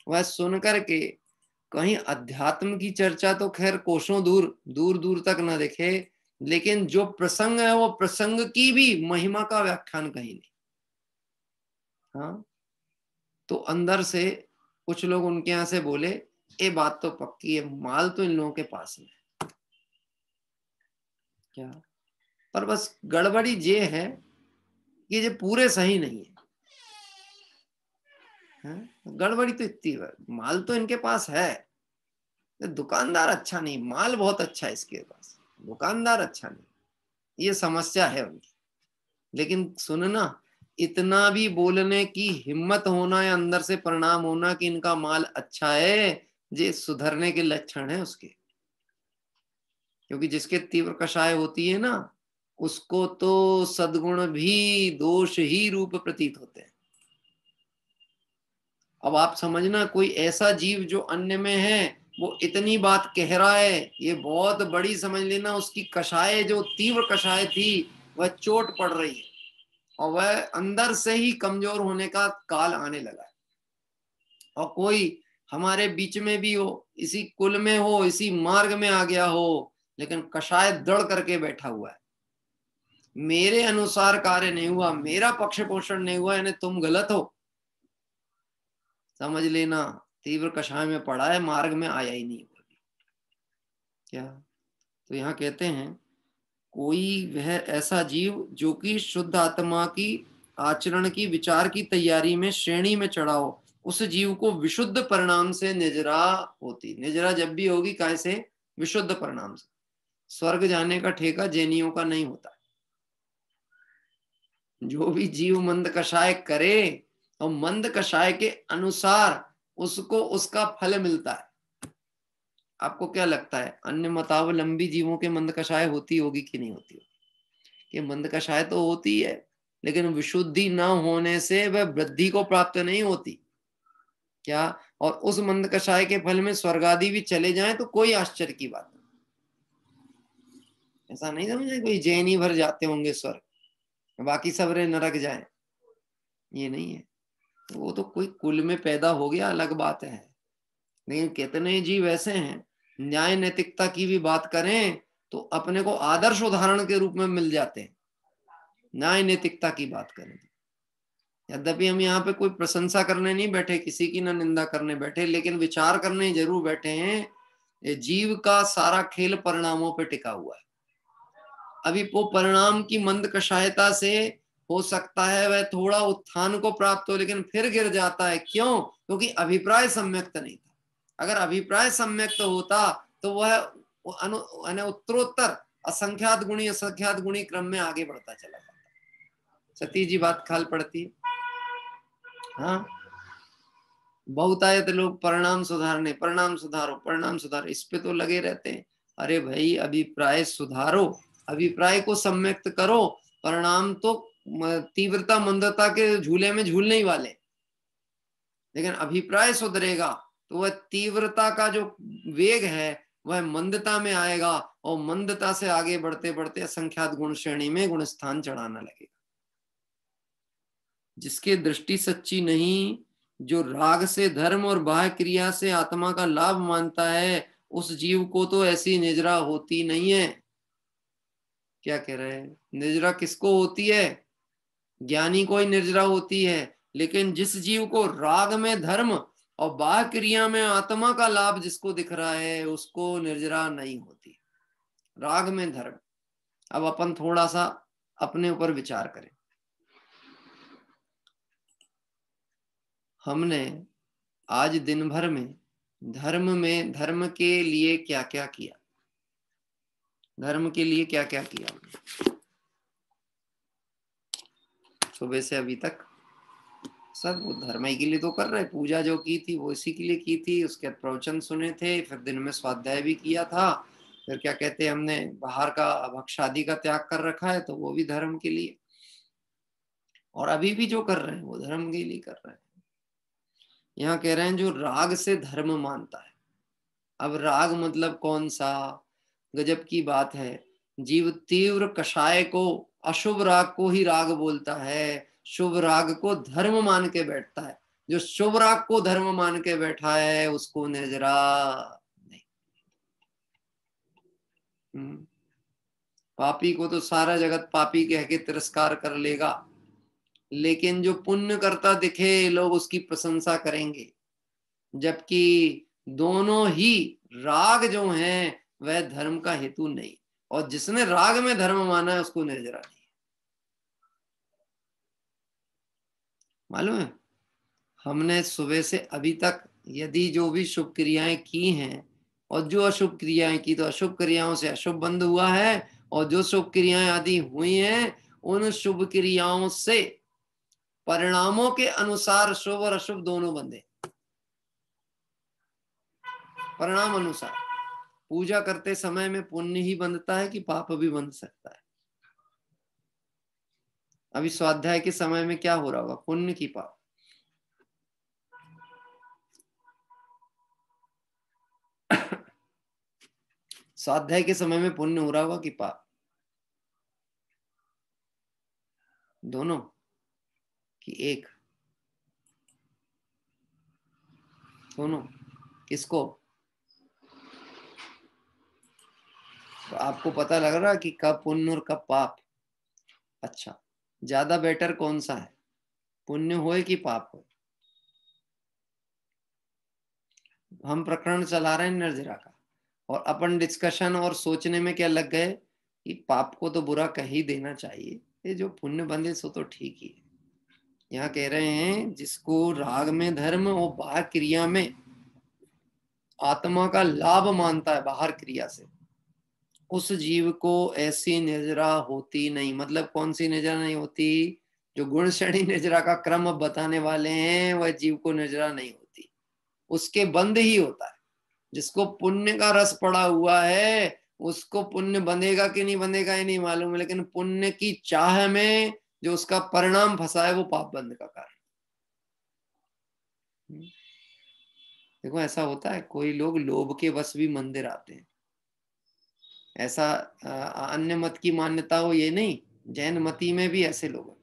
Speaker 3: वह सुन करके कहीं अध्यात्म की चर्चा तो खैर कोसों दूर दूर दूर तक ना दिखे, लेकिन जो प्रसंग है वो प्रसंग की भी महिमा का व्याख्यान कहीं नहीं। हाँ, तो अंदर से कुछ लोग उनके यहां से बोले ये बात तो पक्की है, माल तो इन लोगों के पास में क्या, पर बस गड़बड़ी ये है कि ये पूरे सही नहीं है। गड़बड़ी तो इतनी है, माल तो इनके पास है, दुकानदार अच्छा नहीं, माल बहुत अच्छा है इसके पास, दुकानदार अच्छा नहीं, ये समस्या है उनकी। लेकिन सुनना, इतना भी बोलने की हिम्मत होना या अंदर से परिणाम होना कि इनका माल अच्छा है, ये सुधरने के लक्षण है उसके। क्योंकि जिसके तीव्र कषाय होती है ना, उसको तो सद्गुण भी दोष ही रूप प्रतीत होते हैं। अब आप समझना, कोई ऐसा जीव जो अन्य में है वो इतनी बात कह रहा है, ये बहुत बड़ी समझ लेना, उसकी कषाय जो तीव्र कषाय थी वह चोट पड़ रही है और वह अंदर से ही कमजोर होने का काल आने लगा है। और कोई हमारे बीच में भी हो, इसी कुल में हो, इसी मार्ग में आ गया हो, लेकिन कषाय दृढ़ करके बैठा हुआ है, मेरे अनुसार कार्य नहीं हुआ, मेरा पक्ष पोषण नहीं हुआ, यानी तुम गलत हो, समझ लेना। तीव्र कषाय में पड़ा है, मार्ग में आया ही नहीं क्या। तो यहाँ कहते हैं कोई वह ऐसा जीव जो कि शुद्ध आत्मा की आचरण की विचार की तैयारी में श्रेणी में चढ़ा हो, उस जीव को विशुद्ध परिणाम से निजरा होती। निजरा जब भी होगी काय से? विशुद्ध परिणाम से। स्वर्ग जाने का ठेका जैनियों का नहीं होता। जो भी जीव मंद कषाय करे और मंद कषाय के अनुसार उसको उसका फल मिलता है। आपको क्या लगता है अन्य मतावलंबी जीवों के मंद कषाय होती होगी कि नहीं होती होगी? कि मंद कषाय तो होती है, लेकिन विशुद्धि न होने से वह वृद्धि को प्राप्त नहीं होती क्या। और उस मंद कषाय के फल में स्वर्ग आदि भी चले जाएं तो कोई आश्चर्य की बात नहीं। ऐसा नहीं समझे कोई जैन ही भर जाते होंगे स्वर्ग, बाकी सब रे नरक जाए, ये नहीं है। तो वो तो कोई कुल में पैदा हो गया अलग बात है, लेकिन कितने जीव ऐसे हैं न्याय नैतिकता की भी बात करें तो अपने को आदर्श उदाहरण के रूप में मिल जाते हैं। न्याय नैतिकता की बात करें, यद्यपि हम यहाँ पे कोई प्रशंसा करने नहीं बैठे, किसी की ना निंदा करने बैठे, लेकिन विचार करने जरूर बैठे हैं। ये जीव का सारा खेल परिणामों पे टिका हुआ है। अभी वो परिणाम की मंद कषायता से हो सकता है वह थोड़ा उत्थान को प्राप्त हो, लेकिन फिर गिर जाता है। क्यों? क्योंकि अभिप्राय सम्यक्त नहीं था। अगर अभिप्राय सम्यक्त होता तो वह उत्तरोत्तर असंख्यात गुणी क्रम में आगे बढ़ता चला जाता। सती जी बात खाल पड़ती है। हाँ, बहुतायत लोग परिणाम सुधारने, परिणाम सुधारो, परिणाम सुधारो, इस पे तो लगे रहते हैं। अरे भाई अभिप्राय सुधारो, अभिप्राय को सम्यक्त करो, परिणाम तो तीव्रता मंदता के झूले में झूलने ही वाले, लेकिन अभिप्राय सुधरेगा तो वह तीव्रता का जो वेग है वह मंदता में आएगा, और मंदता से आगे बढ़ते बढ़ते असंख्यात गुण श्रेणी में गुण स्थान चढ़ाना लगेगा। जिसके दृष्टि सच्ची नहीं, जो राग से धर्म और बाह्य क्रिया से आत्मा का लाभ मानता है, उस जीव को तो ऐसी निजरा होती नहीं है। क्या कह रहे हैं? निजरा किसको होती है? ज्ञानी को ही निर्जरा होती है। लेकिन जिस जीव को राग में धर्म और बाह्य क्रिया में आत्मा का लाभ जिसको दिख रहा है, उसको निर्जरा नहीं होती। राग में धर्म। अब अपन थोड़ा सा अपने ऊपर विचार करें। हमने आज दिन भर में धर्म के लिए क्या क्या किया? धर्म के लिए क्या क्या किया? सुबह से अभी तक सब वो धर्म ही के लिए तो कर रहे। पूजा जो की थी वो इसी के लिए की थी, उसके बाद प्रवचन सुने थे, फिर दिन में स्वाध्याय भी किया था, फिर क्या कहते हैं हमने बाहर का भक्षादि का त्याग कर रखा है, तो वो भी धर्म के लिए। और अभी भी जो कर रहे हैं वो धर्म के लिए कर रहे हैं। यहाँ कह रहे हैं जो राग से धर्म मानता है। अब राग मतलब कौन सा? गजब की बात है। जीव तीव्र कषाय को, अशुभ राग को ही राग बोलता है, शुभ राग को धर्म मान के बैठता है। जो शुभ राग को धर्म मान के बैठा है उसको निर्जरा नहीं। पापी को तो सारा जगत पापी कह के तिरस्कार कर लेगा, लेकिन जो पुण्य करता दिखे लोग उसकी प्रशंसा करेंगे। जबकि दोनों ही राग जो हैं वह धर्म का हेतु नहीं, और जिसने राग में धर्म माना है उसको निर्जरा नहीं। मालूम है, हमने सुबह से अभी तक यदि जो भी शुभ क्रियाएं की हैं और जो अशुभ क्रियाएं की, तो अशुभ क्रियाओं से अशुभ बंध हुआ है, और जो शुभ क्रियाएं आदि हुई हैं उन शुभ क्रियाओं से परिणामों के अनुसार शुभ और अशुभ दोनों बंधे। परिणाम अनुसार पूजा करते समय में पुण्य ही बंधता है कि पाप भी बंध सकता है? अभी स्वाध्याय के समय में क्या हो रहा होगा? पुण्य की पाप? स्वाध्याय के समय में पुण्य हो रहा होगा कि पाप? दोनों कि एक? दोनों। किसको? तो आपको पता लग रहा कि कब पुण्य और कब पाप? अच्छा, ज्यादा बेटर कौन सा है? पुण्य होए कि पाप हो? हम प्रकरण चला रहे हैं निर्जरा का, और अपन डिस्कशन और सोचने में क्या लग गए कि पाप को तो बुरा कह ही देना चाहिए, ये जो पुण्य बंधे सो तो ठीक ही है। यहाँ कह रहे हैं जिसको राग में धर्म और बाह्य क्रिया में आत्मा का लाभ मानता है बाहर क्रिया से, उस जीव को ऐसी निर्जरा होती नहीं। मतलब कौन सी निर्जरा नहीं होती? जो गुण श्रेणी निर्जरा का क्रम अब बताने वाले हैं, वह जीव को निर्जरा नहीं होती, उसके बंध ही होता है। जिसको पुण्य का रस पड़ा हुआ है उसको पुण्य बंधेगा कि नहीं बंधेगा ये नहीं मालूम है, लेकिन पुण्य की चाह में जो उसका परिणाम फंसा है वो पाप बंध का कारण। देखो ऐसा होता है, कोई लोग लोभ के वश भी मंदिर आते हैं। ऐसा अन्य मत की मान्यता हो ये नहीं, जैन मती में भी ऐसे लोग हैं।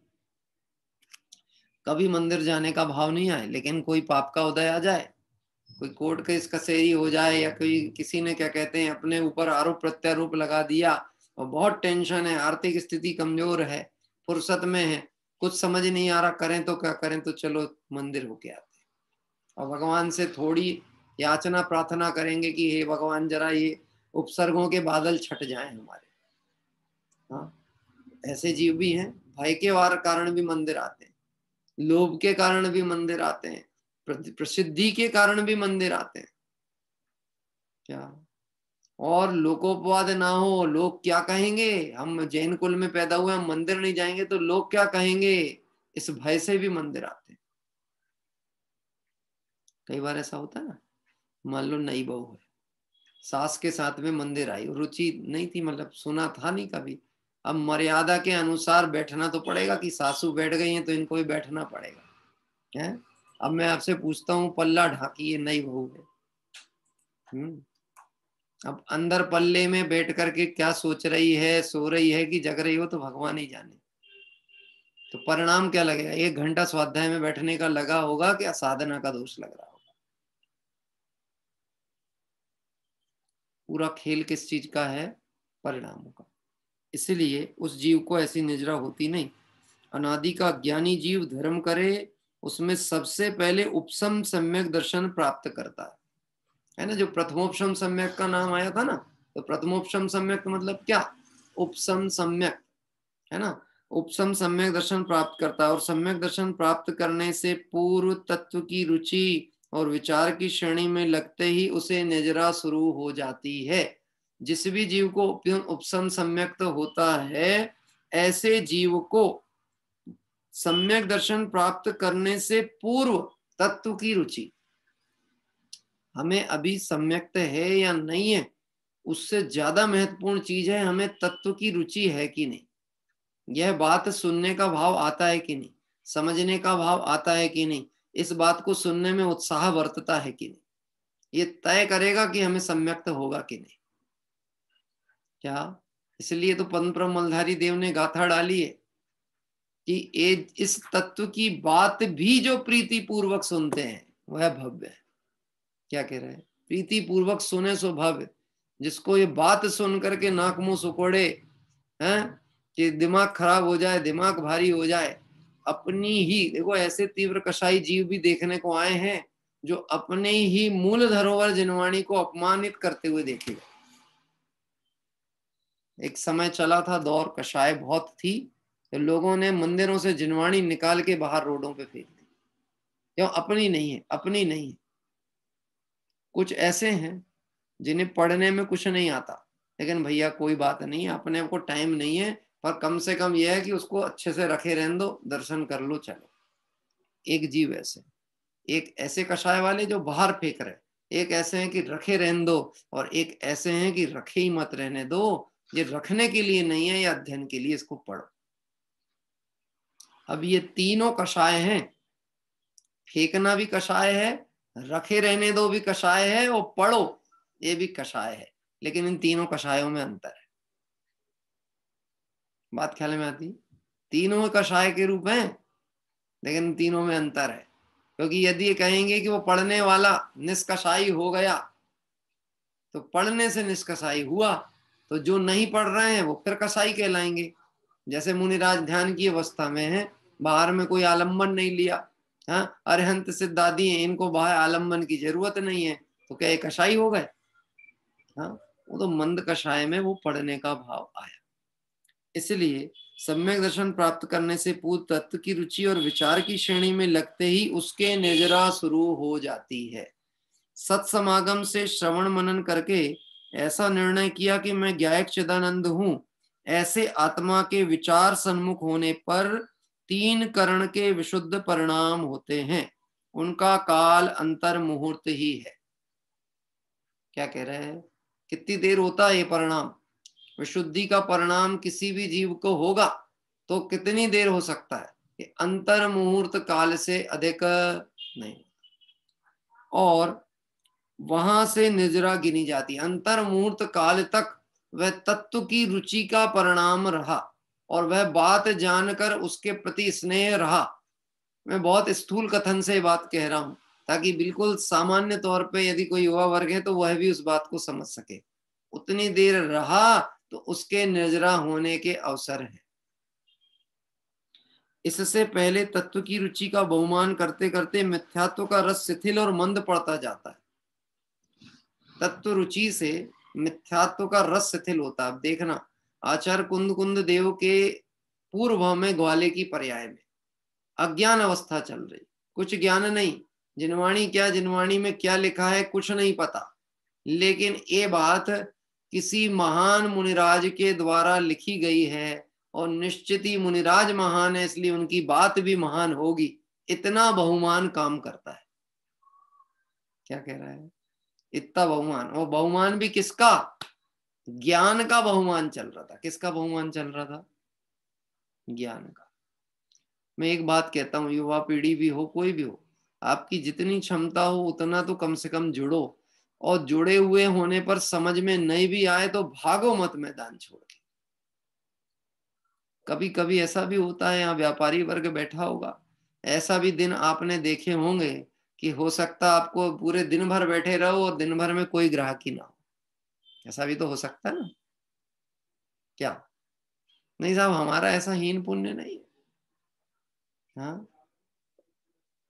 Speaker 3: कभी मंदिर जाने का भाव नहीं आए, लेकिन कोई पाप का उदय आ जाए, कोई कोर्ट केस कचहरी हो जाए, या कोई किसी ने क्या कहते हैं अपने ऊपर आरोप प्रत्यारोप लगा दिया और बहुत टेंशन है, आर्थिक स्थिति कमजोर है, फुर्सत में है, कुछ समझ नहीं आ रहा करें तो क्या करें, तो चलो मंदिर होके आते हैं और भगवान से थोड़ी याचना प्रार्थना करेंगे कि हे भगवान जरा ये उपसर्गों के बादल छट जाएं हमारे। हाँ, ऐसे जीव भी हैं, भय के वार कारण भी मंदिर आते हैं, लोभ के कारण भी मंदिर आते हैं, प्रसिद्धि के कारण भी मंदिर आते हैं। क्या और लोकोपवाद ना हो, लोग क्या कहेंगे, हम जैन कुल में पैदा हुए, हम मंदिर नहीं जाएंगे तो लोग क्या कहेंगे, इस भय से भी मंदिर आते हैं। कई बार ऐसा होता है ना, मान लो नई बहू है, सास के साथ में मंदिर आई, रुचि नहीं थी, मतलब सुना था नहीं कभी, अब मर्यादा के अनुसार बैठना तो पड़ेगा कि सासू बैठ गई हैं तो इनको भी बैठना पड़ेगा है। अब मैं आपसे पूछता हूँ, पल्ला ढाकी, ये नई बहू है, अब अंदर पल्ले में बैठ करके क्या सोच रही है, सो रही है कि जग रही हो, तो भगवान ही जाने। तो परिणाम क्या लगेगा? 1 घंटा स्वाध्याय में बैठने का लगा होगा कि साधना का दोष लग रहा होगा। पूरा खेल किस चीज का है? परिणामों का। इसलिए उस जीव को ऐसी निजरा होती नहीं। अनादि का ज्ञानी जीव धर्म करे, उसमें सबसे पहले उपसम सम्यक दर्शन प्राप्त करता है ना। जो प्रथमोपशम सम्यक का नाम आया था ना, तो प्रथमोपशम सम्यक मतलब क्या? उपसम सम्यक, है ना। उपसम सम्यक दर्शन प्राप्त करता है, और सम्यक दर्शन प्राप्त करने से पूर्व तत्व की रुचि और विचार की श्रेणी में लगते ही उसे निजरा शुरू हो जाती है। जिस भी जीव को उपसम सम्यक होता है, ऐसे जीव को सम्यक दर्शन प्राप्त करने से पूर्व तत्व की रुचि, हमें अभी सम्यक्त है या नहीं है, उससे ज्यादा महत्वपूर्ण चीज है हमें तत्व की रुचि है कि नहीं, यह बात सुनने का भाव आता है कि नहीं, समझने का भाव आता है कि नहीं, इस बात को सुनने में उत्साह वर्तता है कि नहीं, ये तय करेगा कि हमें सम्यक्त होगा कि नहीं। क्या? इसलिए तो पद्म मलधारी देव ने गाथा डाली है कि इस तत्व की बात भी जो प्रीति पूर्वक सुनते हैं वह भव्य है। क्या कह रहे हैं? प्रीति पूर्वक सुने सो भव्य। जिसको ये बात सुन करके नाक मुंह सुकोड़े हैं कि दिमाग खराब हो जाए, दिमाग भारी हो जाए, अपनी ही, देखो ऐसे तीव्र कषाई जीव भी देखने को आए हैं जो अपने ही मूल धरोहर जिनवाणी को अपमानित करते हुए देखे गए। एक समय चला था दौर, कषाय बहुत थी, तो लोगों ने मंदिरों से जिनवाणी निकाल के बाहर रोडों पे फेंक दी, क्यों? अपनी नहीं है, अपनी नहीं है। कुछ ऐसे हैं जिन्हें पढ़ने में कुछ नहीं आता, लेकिन भैया कोई बात नहीं है, अपने को टाइम नहीं है, पर कम से कम यह है कि उसको अच्छे से रखे रहने दो, दर्शन कर लो, चलो। एक जीव ऐसे, एक ऐसे कषाय वाले जो बाहर फेंक रहे, एक ऐसे हैं कि रखे रहने दो, और एक ऐसे हैं कि रखे ही मत रहने दो, ये रखने के लिए नहीं है, या अध्ययन के लिए, इसको पढ़ो। अब ये तीनों कषाय हैं, फेंकना भी कषाय है, रखे रहने दो भी कषाय है, और पढ़ो ये भी कषाय है। लेकिन इन तीनों कषायों में अंतर है। बात ख्याल में आती? तीनों कषाय के रूप हैं, लेकिन तीनों में अंतर है। क्योंकि यदि ये कहेंगे कि वो पढ़ने वाला निष्कषाई हो गया, तो पढ़ने से निष्कषाई हुआ, तो जो नहीं पढ़ रहे हैं वो फिर कसाई कहलाएंगे। जैसे मुनिराज ध्यान की अवस्था में है, बाहर में कोई आलम्बन नहीं लिया, हाँ, अरहंत सिद्धादि हैं, इनको बाहर आलम्बन की जरूरत नहीं है, तो क्या ये कषाय हो गए? हाँ, वो तो मंद कषाय में वो पढ़ने का भाव आया। इसलिए सम्यक दर्शन प्राप्त करने से पूर्व तत्व की रुचि और विचार की श्रेणी में लगते ही उसके निजरा शुरू हो जाती है। सत्समागम से श्रवण मनन करके ऐसा निर्णय किया कि मैं ज्ञायक चिदानंद हूं, ऐसे आत्मा के विचार सन्मुख होने पर 3 करण के विशुद्ध परिणाम होते हैं। उनका काल अंतर मुहूर्त ही है। क्या कह रहे हैं? कितनी देर होता है ये परिणाम? विशुद्धि का परिणाम किसी भी जीव को होगा तो कितनी देर हो सकता है? ये अंतर मुहूर्त काल से अधिक नहीं। और वहां से निजरा गिनी जाती है। अंतर मुहूर्त काल तक वह तत्व की रुचि का परिणाम रहा और वह बात जानकर उसके प्रति स्नेह रहा। मैं बहुत स्थूल कथन से बात कह रहा हूं ताकि बिल्कुल सामान्य तौर पे यदि कोई युवा वर्ग है तो वह भी उस बात को समझ सके। उतनी देर रहा तो उसके निजरा होने के अवसर है। इससे पहले तत्व की रुचि का बहुमान करते करते मिथ्यात्व का रस शिथिल और मंद पड़ता जाता है। तत्व रुचि से मिथ्यात्व का रस शिथिल होता है। अब देखना, आचार्य कुंद कुंद देव के पूर्व में ग्वाले की पर्याय में अज्ञान अवस्था चल रही, कुछ ज्ञान नहीं, जिनवाणी क्या, जिनवाणी में क्या लिखा है कुछ नहीं पता, लेकिन ये बात किसी महान मुनिराज के द्वारा लिखी गई है और निश्चित ही मुनिराज महान है इसलिए उनकी बात भी महान होगी, इतना बहुमान काम करता है। क्या कह रहा है? इतना बहुमान। और बहुमान भी किसका? ज्ञान का बहुमान चल रहा था। किसका बहुमान चल रहा था? ज्ञान का। मैं एक बात कहता हूं, युवा पीढ़ी भी हो, कोई भी हो, आपकी जितनी क्षमता हो उतना तो कम से कम जुड़ो, और जुड़े हुए होने पर समझ में नहीं भी आए तो भागो मत मैदान छोड़ के। कभी कभी ऐसा भी होता है, यहाँ व्यापारी वर्ग बैठा होगा, ऐसा भी दिन आपने देखे होंगे कि हो सकता आपको पूरे दिन भर बैठे रहो और दिन भर में कोई ग्राहक ही ना हो। ऐसा भी तो हो सकता है ना? क्या नहीं साहब, हमारा ऐसा हीन पुण्य नहीं है। हाँ,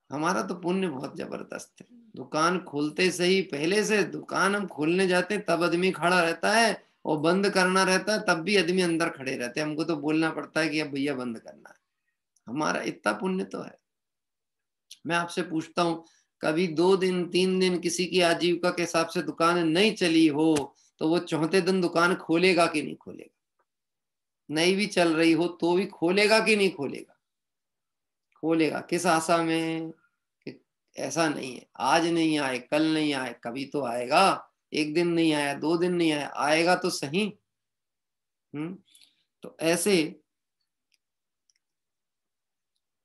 Speaker 3: हमारा तो पुण्य बहुत जबरदस्त है। दुकान खोलते से ही, पहले से दुकान हम खोलने जाते हैं तब आदमी खड़ा रहता है, और बंद करना रहता है तब भी आदमी अंदर खड़े रहते हैं। हमको तो बोलना पड़ता है कि अब भैया बंद करना है। हमारा इतना पुण्य तो है। मैं आपसे पूछता हूँ, कभी 2 दिन 3 दिन किसी की आजीविका के हिसाब से दुकान नहीं चली हो तो वो चौथे दिन दुकान खोलेगा कि नहीं खोलेगा? नहीं भी चल रही हो तो भी खोलेगा कि नहीं खोलेगा? खोलेगा। किस आशा में? कि ऐसा नहीं है आज नहीं आए, कल नहीं आए, कभी तो आएगा। 1 दिन नहीं आया, 2 दिन नहीं आया, आएगा तो सही। तो ऐसे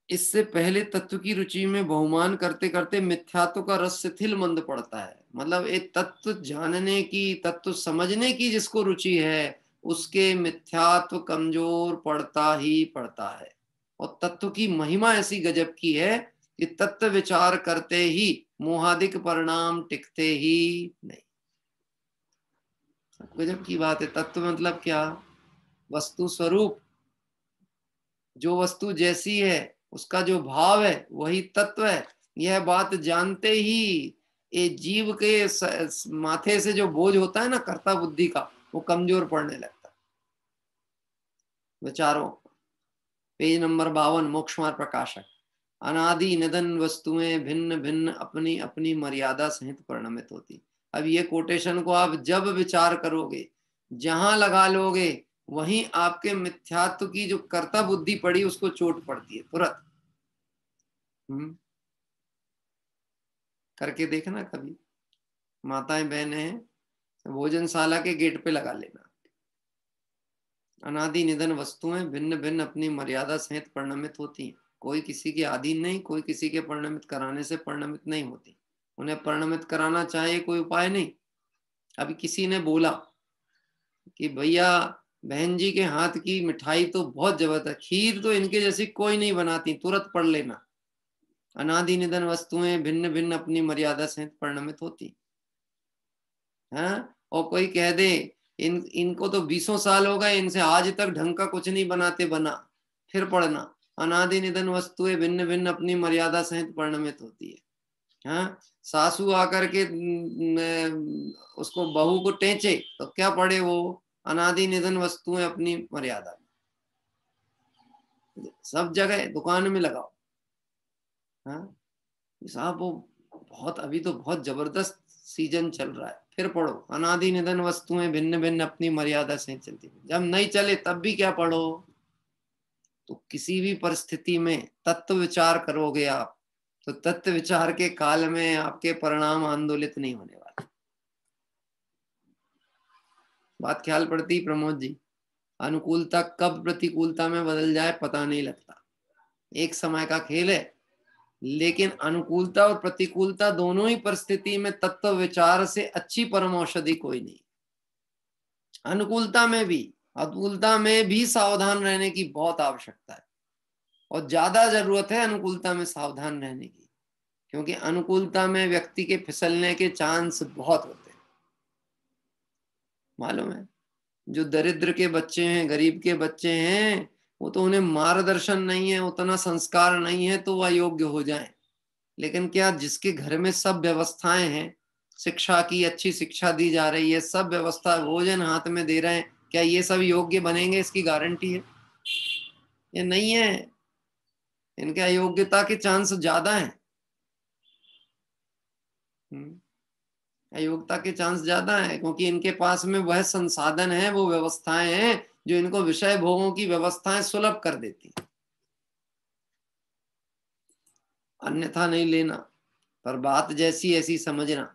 Speaker 3: इससे पहले तत्व की रुचि में बहुमान करते करते मिथ्यात्व का रस शिथिल मंद पड़ता है। मतलब एक तत्व जानने की, तत्व समझने की जिसको रुचि है उसके मिथ्यात्व कमजोर पड़ता ही पड़ता है। और तत्व की महिमा ऐसी गजब की है कि तत्व विचार करते ही मोहादिक परिणाम टिकते ही नहीं। गजब की बात है। तत्व मतलब क्या? वस्तु स्वरूप। जो वस्तु जैसी है उसका जो भाव है वही तत्व है। यह बात जानते ही ये जीव के माथे से जो बोझ होता है ना कर्ता बुद्धि का, वो कमजोर पड़ने लगता है। विचारों, पेज नंबर 52, मोक्ष मार्ग प्रकाशक। अनादि निधन वस्तुएं भिन्न भिन्न अपनी अपनी मर्यादा सहित परिणमित होती। अब ये कोटेशन को आप जब विचार करोगे, जहां लगा लोगे, वहीं आपके मिथ्यात्व की जो कर्ता बुद्धि पड़ी उसको चोट पड़ती है तुरंत। करके देखना कभी, माताएं बहनें, भोजनशाला के गेट पे लगा लेना। अनादि निधन वस्तुएं भिन्न भिन्न अपनी मर्यादा सहित परिणमित होती हैं। कोई किसी के अधीन नहीं, कोई किसी के परिणमित कराने से परिणमित नहीं होती। उन्हें परिणमित कराना चाहिए, कोई उपाय नहीं। अभी किसी ने बोला कि भैया बहन जी के हाथ की मिठाई तो बहुत जबरदस्त, खीर तो इनके जैसी कोई नहीं बनाती, तुरंत पढ़ लेना। अनादि निधन वस्तुएं भिन्न भिन्न अपनी मर्यादा सहित परिणमित होती हैं। और कोई कह दे इनको तो 20 साल हो गए, इनसे आज तक ढंग का कुछ नहीं बनाते बना, फिर पढ़ना। अनादि निधन वस्तुएं भिन्न भिन्न अपनी मर्यादा सहित परिणमित होती है। हाँ, सासू आकर के उसको बहू को टेंचे तो क्या पड़े वो, अनादि निधन वस्तुएं अपनी मर्यादा में, सब जगह दुकान में लगाओ। हाँ साहब वो बहुत, अभी तो बहुत जबरदस्त सीजन चल रहा है, फिर पढ़ो अनादि निधन वस्तुएं भिन्न भिन्न अपनी मर्यादा से चलती। जब नहीं चले तब भी क्या पढ़ो। तो किसी भी परिस्थिति में तत्व विचार करोगे आप, तो तत्व विचार के काल में आपके परिणाम आंदोलित नहीं होने वाले। बात ख्याल पड़ती प्रमोद जी? अनुकूलता कब प्रतिकूलता में बदल जाए पता नहीं लगता, एक समय का खेल है। लेकिन अनुकूलता और प्रतिकूलता दोनों ही परिस्थिति में तत्व विचार से अच्छी परम औषधि कोई नहीं। अनुकूलता में भी, अनुकूलता में भी सावधान रहने की बहुत आवश्यकता है, और ज्यादा जरूरत है अनुकूलता में सावधान रहने की, क्योंकि अनुकूलता में व्यक्ति के फिसलने के चांस बहुत होते हैं। मालूम है, जो दरिद्र के बच्चे हैं, गरीब के बच्चे हैं, वो तो उन्हें मार्गदर्शन नहीं है, उतना संस्कार नहीं है तो वह योग्य हो जाएं। लेकिन क्या जिसके घर में सब व्यवस्थाएं हैं, शिक्षा की अच्छी शिक्षा दी जा रही है, सब व्यवस्था, भोजन हाथ में दे रहे हैं, क्या ये सब योग्य बनेंगे? इसकी गारंटी है? ये नहीं है। इनके अयोग्यता के चांस ज्यादा हैं। अयोग्यता के चांस ज्यादा है, क्योंकि इनके पास में वह संसाधन है, वो व्यवस्थाएं हैं जो इनको विषय भोगों की व्यवस्थाएं सुलभ कर देती हैं। अन्यथा नहीं लेना, पर बात जैसी ऐसी समझना।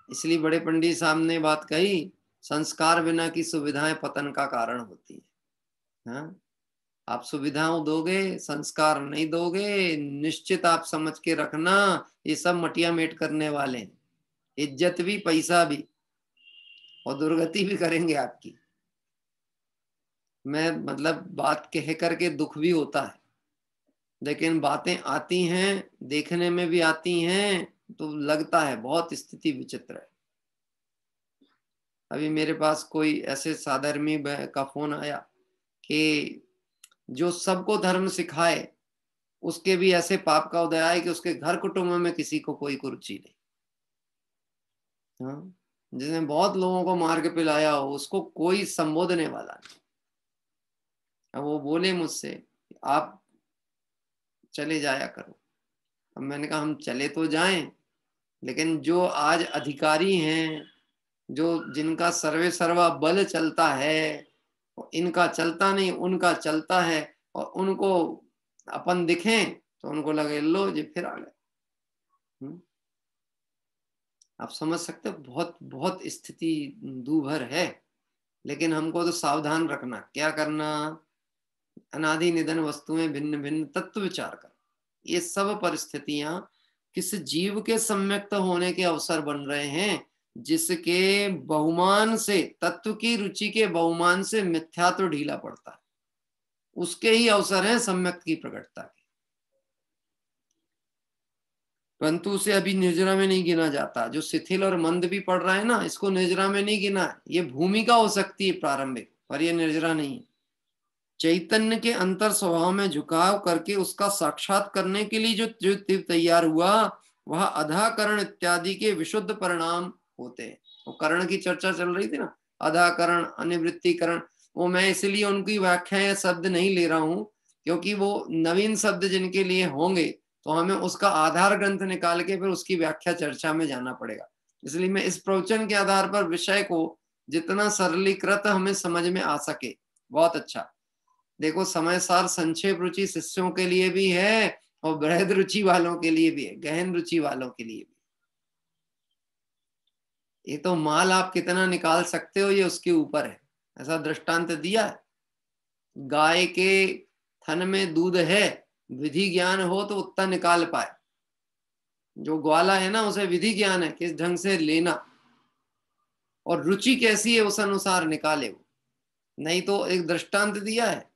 Speaker 3: इसलिए बड़े पंडित साहब ने बात कही, संस्कार बिना की सुविधाएं पतन का कारण होती है। हाँ, आप सुविधाओं दोगे, संस्कार नहीं दोगे, निश्चित आप समझ के रखना ये सब मटिया मेट करने वाले हैं। इज्जत भी, पैसा भी, और दुर्गति भी करेंगे आपकी। मैं मतलब बात कह करके दुख भी होता है, लेकिन बातें आती हैं, देखने में भी आती हैं, तो लगता है बहुत स्थिति विचित्र है। अभी मेरे पास कोई ऐसे साधर्मी का फोन आया कि जो सबको धर्म सिखाए, उसके भी ऐसे पाप का उदय आए कि उसके घर कुटुंब में किसी को कोई रुचि नहीं। हाँ, जिसने बहुत लोगों को मार के पिलाया हो, उसको कोई संबोधने वाला नहीं। अब वो बोले मुझसे आप चले जाया करो। अब मैंने कहा हम चले तो जाएं, लेकिन जो आज अधिकारी हैं, जो जिनका सर्वे सर्वा बल चलता है, इनका चलता नहीं, उनका चलता है, और उनको अपन दिखें तो उनको लगे लो जी फिर आ गए। आप समझ सकते हो, बहुत बहुत स्थिति दूभर है। लेकिन हमको तो सावधान रखना, क्या करना? अनादि निधन वस्तुएं भिन्न भिन्न तत्व विचार कर। ये सब परिस्थितियां किस जीव के सम्यक्त होने के अवसर बन रहे हैं, जिसके बहुमान से, तत्व की रुचि के बहुमान से मिथ्यात्व ढीला पड़ता है, उसके ही अवसर हैं सम्यक्त की प्रकटता के। परंतु उसे अभी निर्जरा में नहीं गिना जाता। जो शिथिल और मंद भी पड़ रहा है ना, इसको निर्जरा में नहीं गिना है। ये भूमिका हो सकती है प्रारंभिक, पर ये निर्जरा नहीं है। चैतन्य के अंतर स्वभाव में झुकाव करके उसका साक्षात करने के लिए जो तैयार हुआ, वह अधाकरण इत्यादि के विशुद्ध परिणाम होते हैं। तो करण की चर्चा चल रही थी ना, अधाकरण, अनिवृत्तिकरण, वो मैं इसलिए उनकी व्याख्या शब्द नहीं ले रहा हूं, क्योंकि वो नवीन शब्द जिनके लिए होंगे तो हमें उसका आधार ग्रंथ निकाल के फिर उसकी व्याख्या चर्चा में जाना पड़ेगा। इसलिए मैं इस प्रवचन के आधार पर विषय को जितना सरलीकृत हमें समझ में आ सके, बहुत अच्छा। देखो, समय सार संक्षेप रुचि शिष्यों के लिए भी है, और बृहद रुचि वालों के लिए भी है, गहन रुचि वालों के लिए भी। ये तो माल आप कितना निकाल सकते हो, ये उसके ऊपर है। ऐसा दृष्टांत दिया है, गाय के थन में दूध है, विधि ज्ञान हो तो उतना निकाल पाए। जो ग्वाला है ना, उसे विधि ज्ञान है किस ढंग से लेना, और रुचि कैसी है उस अनुसार निकाले वो। नहीं तो एक दृष्टांत दिया है,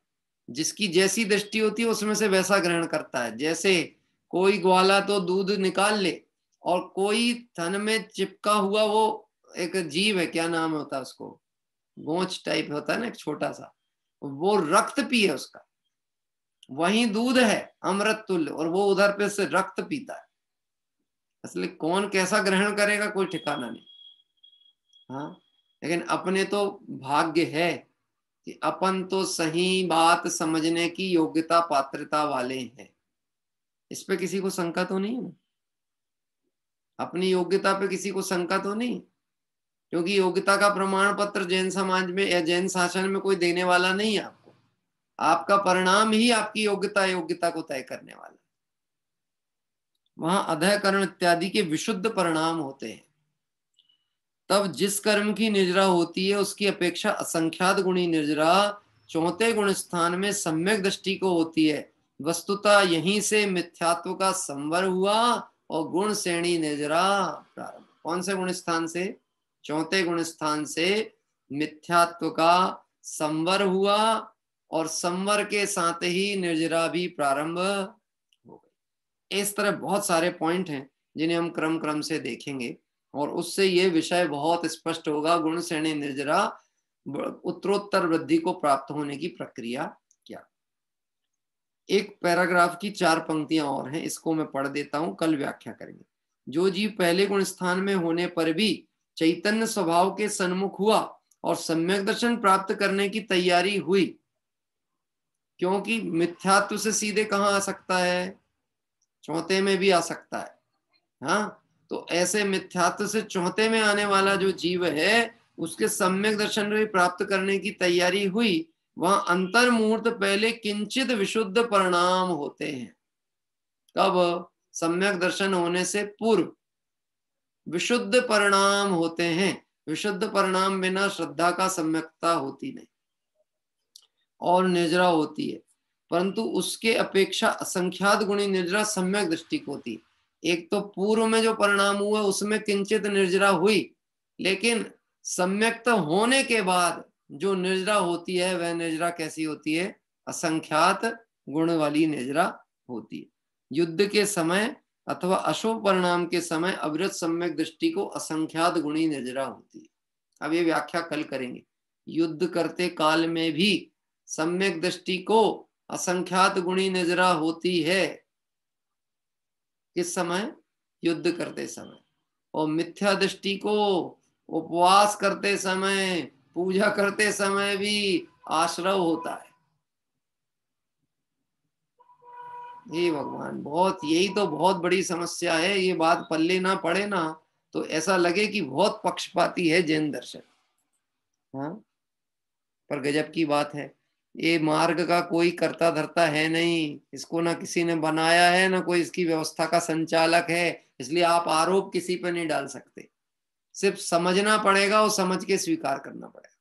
Speaker 3: जिसकी जैसी दृष्टि होती है उसमें से वैसा ग्रहण करता है। जैसे कोई ग्वाला तो दूध निकाल ले, और कोई थन में चिपका हुआ वो एक जीव है, क्या नाम होता है उसको, गोंच टाइप होता है ना एक छोटा सा, वो रक्त पिए उसका, वही दूध है अमृत तुल्य, और वो उधर पे से रक्त पीता है। असली कौन कैसा ग्रहण करेगा कोई ठिकाना नहीं। हाँ, लेकिन अपने तो भाग्य है कि अपन तो सही बात समझने की योग्यता पात्रता वाले हैं। इस पे किसी को शंका तो नहीं है ना? अपनी योग्यता पे किसी को शंका तो नहीं, क्योंकि योग्यता का प्रमाण पत्र जैन समाज में या जैन शासन में कोई देने वाला नहीं है आपको। आपका परिणाम ही आपकी योग्यता को तय करने वाला है। वहां अधःकरण इत्यादि के विशुद्ध परिणाम होते हैं। तब जिस कर्म की निर्जरा होती है उसकी अपेक्षा असंख्यात गुणी निर्जरा चौथे गुण स्थान में सम्यक दृष्टि को होती है। वस्तुतः यहीं से मिथ्यात्व का संवर हुआ और गुण श्रेणी निर्जरा प्रारंभ। कौन से गुण स्थान से? चौथे गुण स्थान से मिथ्यात्व का संवर हुआ और संवर के साथ ही निर्जरा भी प्रारंभ हो गई। इस तरह बहुत सारे पॉइंट हैं जिन्हें हम क्रम क्रम से देखेंगे और उससे ये विषय बहुत स्पष्ट होगा। गुण श्रेणी निर्जरा उत्तरोत्तर वृद्धि को प्राप्त होने की प्रक्रिया क्या। एक पैराग्राफ की 4 पंक्तियां और हैं, इसको मैं पढ़ देता हूं, कल व्याख्या करेंगे। जो जीव पहले गुण स्थान में होने पर भी चैतन्य स्वभाव के सन्मुख हुआ और सम्यक दर्शन प्राप्त करने की तैयारी हुई, क्योंकि मिथ्यात्व से सीधे कहाँ आ सकता है? चौथे में भी आ सकता है। हाँ, तो ऐसे मिथ्यात्व से चौथे में आने वाला जो जीव है उसके सम्यक दर्शन भी प्राप्त करने की तैयारी हुई। वहां अंतर मुहूर्त पहले किंचित विशुद्ध परिणाम होते हैं। कब? सम्यक दर्शन होने से पूर्व विशुद्ध परिणाम होते हैं। विशुद्ध परिणाम बिना श्रद्धा का सम्यकता होती नहीं और निर्जरा होती है, परंतु उसके अपेक्षा असंख्यात गुणी निर्जरा सम्यक दृष्टि को होती है। एक तो पूर्व में जो परिणाम हुआ उसमें किंचित निर्जरा हुई, लेकिन सम्यक्त होने के बाद जो निर्जरा होती है वह निर्जरा कैसी होती है? असंख्यात गुण वाली निर्जरा होती है। युद्ध के समय अथवा अशुभ परिणाम के समय अविरत सम्यक दृष्टि को असंख्यात गुणी निर्जरा होती है। अब ये व्याख्या कल करेंगे। युद्ध करते काल में भी सम्यक दृष्टि को असंख्यात गुणी निर्जरा होती है। किस समय? युद्ध करते समय। और मिथ्या दृष्टि को उपवास करते समय, पूजा करते समय भी आश्रव होता है। ये भगवान, बहुत, यही तो बहुत बड़ी समस्या है। ये बात पल्ले ना पड़े ना तो ऐसा लगे कि बहुत पक्षपाती है जैन दर्शन। हाँ, पर गजब की बात है, ये मार्ग का कोई करता धरता है नहीं। इसको ना किसी ने बनाया है, ना कोई इसकी व्यवस्था का संचालक है। इसलिए आप आरोप किसी पर नहीं डाल सकते। सिर्फ समझना पड़ेगा और समझ के स्वीकार करना पड़ेगा।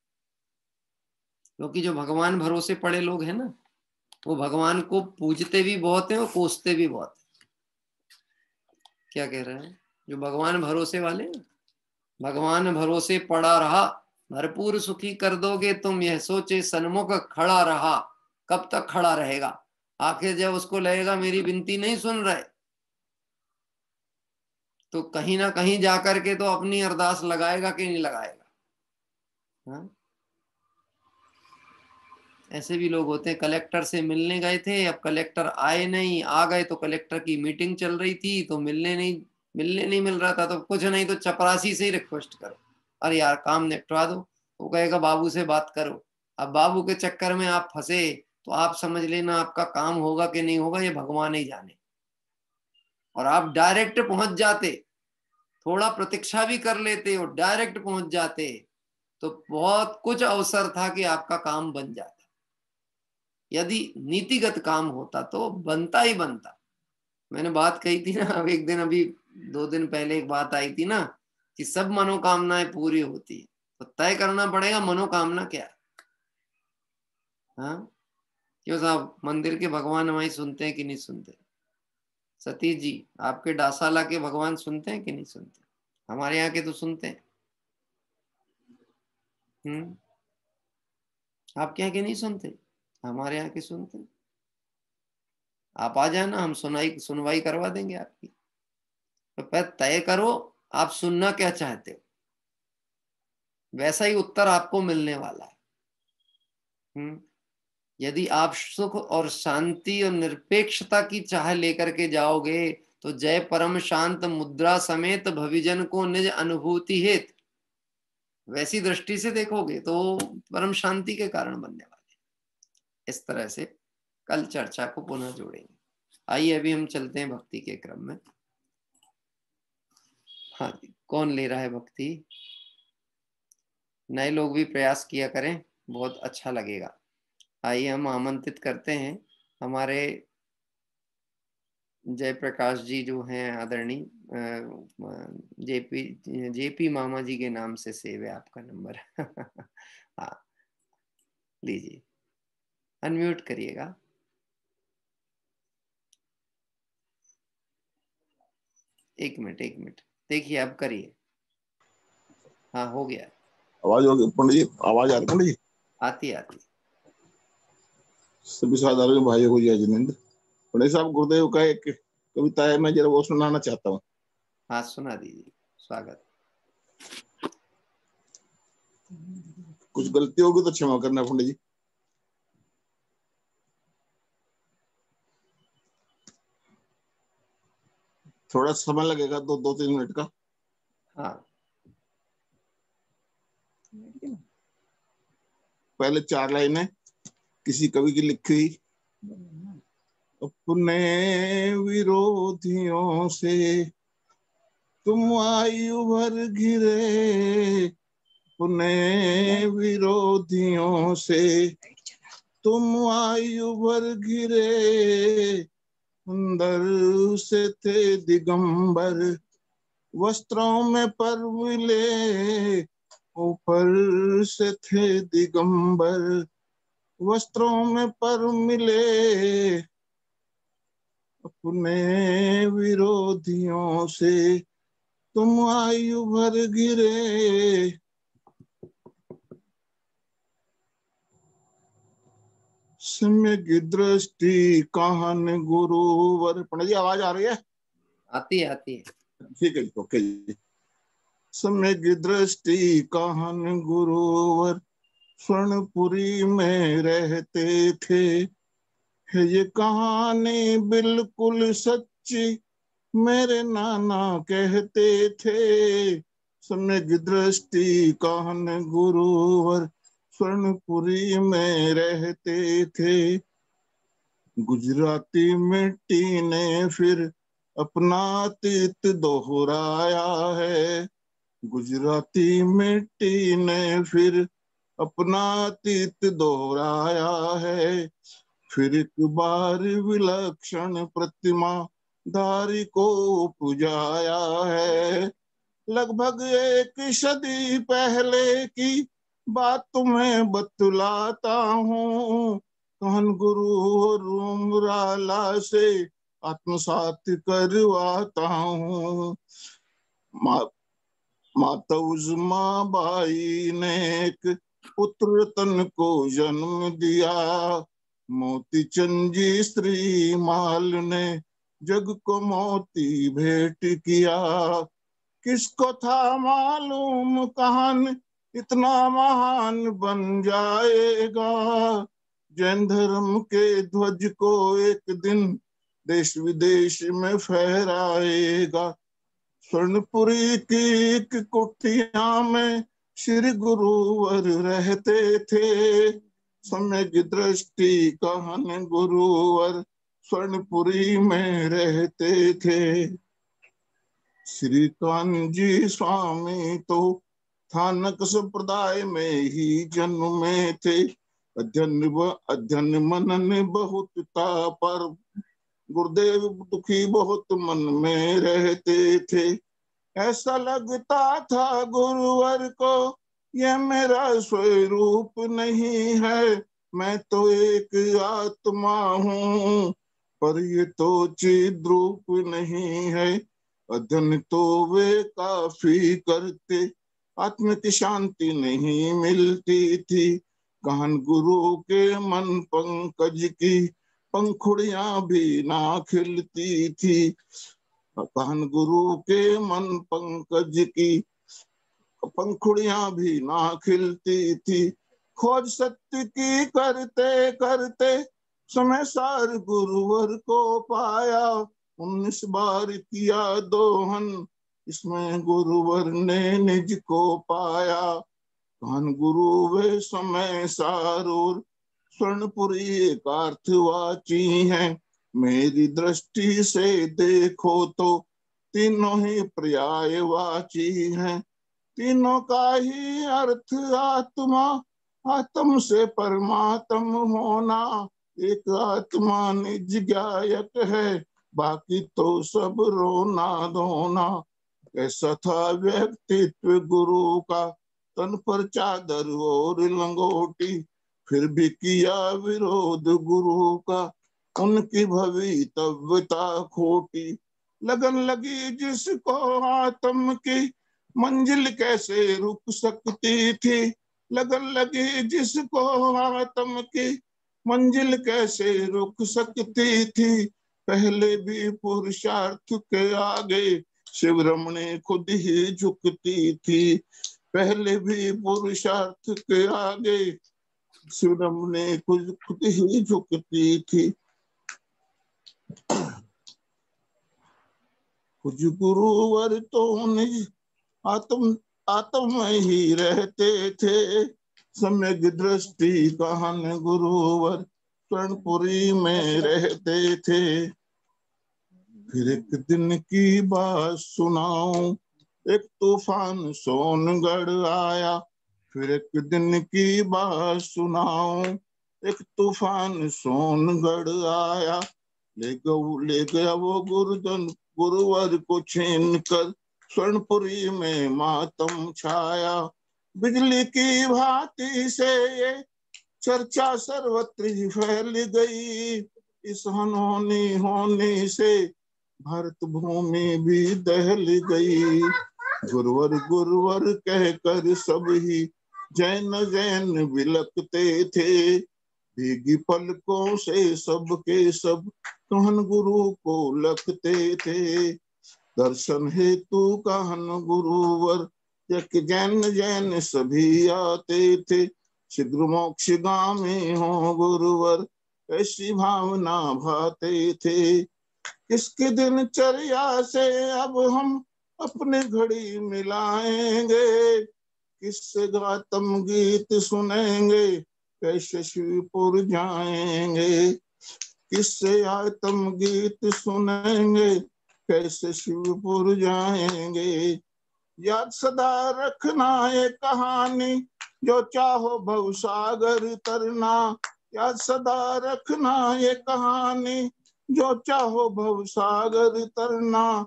Speaker 3: क्योंकि जो भगवान भरोसे पड़े लोग हैं ना, वो भगवान को पूजते भी बहुत हैं और कोसते भी बहुत हैं। क्या कह रहे हैं? जो भगवान भरोसे वाले, भगवान भरोसे पड़ा रहा, भरपूर सुखी कर दोगे तुम, यह सोचे सन्मुख खड़ा रहा। कब तक खड़ा रहेगा? आखिर जब उसको लगेगा मेरी विनती नहीं सुन रहे, तो कहीं ना कहीं जाकर के तो अपनी अरदास लगाएगा कि नहीं लगाएगा। हाँ? ऐसे भी लोग होते हैं, कलेक्टर से मिलने गए थे, अब कलेक्टर आए नहीं, आ गए तो कलेक्टर की मीटिंग चल रही थी तो मिलने नहीं मिल रहा था, तो कुछ नहीं तो चपरासी से ही रिक्वेस्ट करो, अरे यार काम निपटवा दो। वो कहेगा बाबू से बात करो। अब बाबू के चक्कर में आप फंसे तो आप समझ लेना आपका काम होगा कि नहीं होगा, ये भगवान ही जाने। और आप डायरेक्ट पहुंच जाते, थोड़ा प्रतीक्षा भी कर लेते और डायरेक्ट पहुंच जाते, तो बहुत कुछ अवसर था कि आपका काम बन जाता। यदि नीतिगत काम होता तो बनता ही बनता। मैंने बात कही थी ना, अब एक दिन, अभी 2 दिन पहले एक बात आई थी ना कि सब मनोकामनाएं पूरी होती है, तो तय करना पड़ेगा मनोकामना क्या है। हाँ, क्यों साहब, मंदिर के भगवान हमारी सुनते हैं कि नहीं सुनते? सतीश जी, आपके डासाला के भगवान सुनते हैं कि नहीं सुनते? हमारे यहाँ के तो सुनते हैं। आपके यहाँ के नहीं सुनते? हमारे यहाँ के सुनते हैं। आप आ जाना, हम सुनवाई करवा देंगे आपकी। तो पहले तय करो आप सुनना क्या चाहते हो, वैसा ही उत्तर आपको मिलने वाला है। यदि आप सुख और शांति और निरपेक्षता की चाह लेकर के जाओगे तो जय परम शांत मुद्रा समेत भविजन को निज अनुभूति हेत, वैसी दृष्टि से देखोगे तो परम शांति के कारण बनने वाले। इस तरह से कल चर्चा को पुनः जोड़ेंगे। आइए अभी हम चलते हैं भक्ति के क्रम में। हाँ जी, कौन ले रहा है भक्ति? नए लोग भी प्रयास किया करें, बहुत अच्छा लगेगा। आइए हम आमंत्रित करते हैं हमारे जयप्रकाश जी जो हैं आदरणीय, जेपी मामा जी के नाम से सेव है आपका नंबर। हाँ लीजिए, अनम्यूट करिएगा। एक मिनट देखिए, अब करिए। हाँ हो गया।
Speaker 4: आवाज होगी पंडित जी? आवाज आ रही पंडित जी?
Speaker 3: आती
Speaker 4: सभी साधारण भाइयों को जय जिनेन्द्र। पंडित साहब, गुरुदेव का एक कविता है, मैं जरा वो सुनाना चाहता हूँ।
Speaker 3: हाँ सुना दीजिए, स्वागत।
Speaker 4: कुछ गलती होगी तो क्षमा करना पंडित जी। थोड़ा समय लगेगा, दो 3 मिनट का।
Speaker 3: हाँ
Speaker 4: पहले 4 लाइनें किसी कवि की लिखी हुई। अपने विरोधियों से तुम आयु भर घिरे, अपने विरोधियों से तुम आयु भर घिरे, अंदर से थे दिगंबर, वस्त्रों में पर मिले, ऊपर से थे दिगंबर, वस्त्रों में पर मिले, अपने विरोधियों से तुम आयु भर घिरे। सम्यक दृष्टि काहन गुरुवर। पंडित जी आवाज आ रही है?
Speaker 3: आती है।
Speaker 4: ठीक है, ओके जी। सम्यक दृष्टि काहन गुरुवर स्वर्णपुरी में रहते थे, है ये कहानी बिल्कुल सच्ची, मेरे नाना कहते थे। सम्यक दृष्टि काहन गुरुवर स्वर्णपुरी में रहते थे, गुजराती मिट्टी ने फिर अपना अतीत दोहराया है, गुजराती मिट्टी ने फिर अपना अतीत दोहराया है, फिर एक बार विलक्षण प्रतिमा धारी को पुजाया है। लगभग 1 सदी पहले की बात तुम्हें बतलाता हूँ, कहन गुरु रूमराला से आत्मसात करवाता हूँ। माता उज़्मा बाई ने एक पुत्र तन को जन्म दिया, मोती चंद जी स्त्री माल ने जग को मोती भेंट किया। किसको था मालूम कहान इतना महान बन जाएगा, जैन धर्म के ध्वज को एक दिन देश विदेश में फहराएगा। स्वर्णपुरी की एक कुटिया में श्री गुरुवर रहते थे, सम्यक दृष्टि कहन गुरुवर स्वर्णपुरी में रहते थे। श्री कान्जी स्वामी तो थानक संप्रदाय में ही जन्मे थे, अध्ययन मनन बहुत था, पर गुरुदेव दुखी बहुत मन में रहते थे। ऐसा लगता था गुरुवर को यह मेरा स्वरूप नहीं है, मैं तो एक आत्मा हूँ, पर ये तो चिद्रूप नहीं है। अध्ययन तो वे काफी करते, आत्म की शांति नहीं मिलती थी, कहन गुरु के मन पंकज की पंखुड़ियां भी ना खिलती थी, कहन गुरु के मन पंकज की पंखुड़ियां भी ना खिलती थी। खोज सत्य की करते करते समय सार गुरुवर को पाया, 19 बार किया दोहन, इसमें गुरुवर ने निज को पाया। धन गुरु वे समय सारूर, स्वर्णपुरी एकार्थवाची है। मेरी दृष्टि से देखो तो तीनों ही पर्यायवाची हैं। तीनों का ही अर्थ आत्मा, आत्म से परमात्म होना। एक आत्मा निज ज्ञायक है, बाकी तो सब रोना धोना। ऐसा था व्यक्तित्व गुरु का, तन पर चादर और लंगोटी, फिर भी किया विरोध गुरु का, उनकी भवितव्यता खोटी। लगन लगी जिसको आत्म की, मंजिल कैसे रुक सकती थी। लगन लगी जिसको आत्म की, मंजिल कैसे रुक सकती थी। पहले भी पुरुषार्थ के आगे शिव रमणी खुद ही झुकती थी। पहले भी पुरुषार्थ के आगे शिव रमणी खुद ही झुकती थी। कुछ गुरुवर तो निज आत्म आत्म ही रहते थे। सम्यक दृष्टि कहन गुरुवर स्वर्णपुरी में रहते थे। फिर एक दिन की बात सुनाऊं, एक तूफान सोनगढ़ आया। फिर एक दिन की बात सुनाऊं, एक तूफान सोनगढ़ आया। ले गया वो गुरुवर को छीन कर, स्वर्णपुरी में मातम छाया। बिजली की भांति से ये चर्चा सर्वत्र ही फैल गई। इस अनहोनी होने से भारत भूमि भी दहल गई। गुरुवर गुरुवर कहकर सब ही जैन जैन बिलकते थे। भीगी पलकों से सबके सब कहन गुरु को लगते थे। दर्शन हेतु कहन गुरुवर जैन जैन सभी आते थे। शीघ्र मोक्ष गामी हो गुरुवर, ऐसी भावना भाते थे। किसके दिनचर्या से अब हम अपने घड़ी मिलाएंगे। किससे गातम गीत सुनेंगे, कैसे शिवपुर जाएंगे। किससे आतम गीत सुनेंगे, कैसे शिवपुर जाएंगे। याद सदा रखना ये कहानी, जो चाहो भवसागर तरना। याद सदा रखना ये कहानी, जो चाहो भवसागर तरना।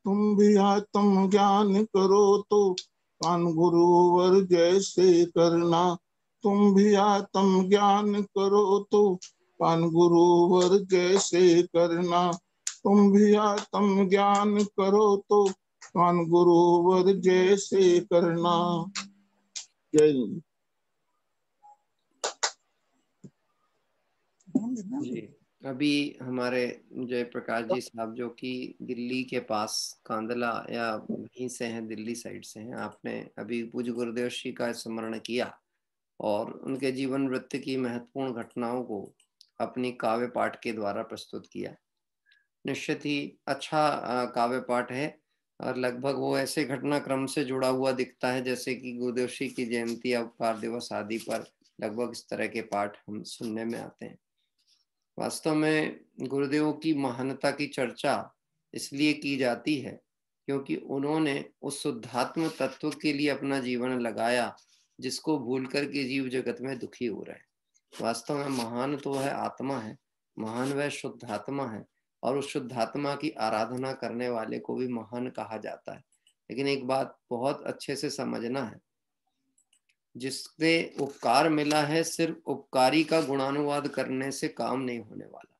Speaker 4: तुम भी आत्म ज्ञान करो तो कान गुरुवर जैसे करना। तुम भी आत्म ज्ञान करो तो कान गुरुवर जैसे करना। तुम भी आत्म ज्ञान करो तो कान गुरुवर जैसे करना। जय
Speaker 3: जी। अभी हमारे जयप्रकाश जी साहब जो कि दिल्ली के पास कांदला या वहीं से हैं, दिल्ली साइड से हैं, आपने अभी पूज्य गुरुदेव श्री का स्मरण किया और उनके जीवन वृत्त की महत्वपूर्ण घटनाओं को अपनी काव्य पाठ के द्वारा प्रस्तुत किया। निश्चित ही अच्छा काव्य पाठ है और लगभग वो ऐसे घटनाक्रम से जुड़ा हुआ दिखता है जैसे कि गुरुदेव श्री की जयंती, अवतार दिवस आदि पर लगभग इस तरह के पाठ हम सुनने में आते हैं। वास्तव में गुरुदेवों की महानता की चर्चा इसलिए की जाती है क्योंकि उन्होंने उस शुद्धात्म तत्व के लिए अपना जीवन लगाया जिसको भूल कर के जीव जगत में दुखी हो रहे हैं। वास्तव में महान तो वह आत्मा है, महान वह शुद्धात्मा है और उस शुद्धात्मा की आराधना करने वाले को भी महान कहा जाता है। लेकिन एक बात बहुत अच्छे से समझना है, जिससे उपकार मिला है सिर्फ उपकारी का गुणानुवाद करने से काम नहीं होने वाला।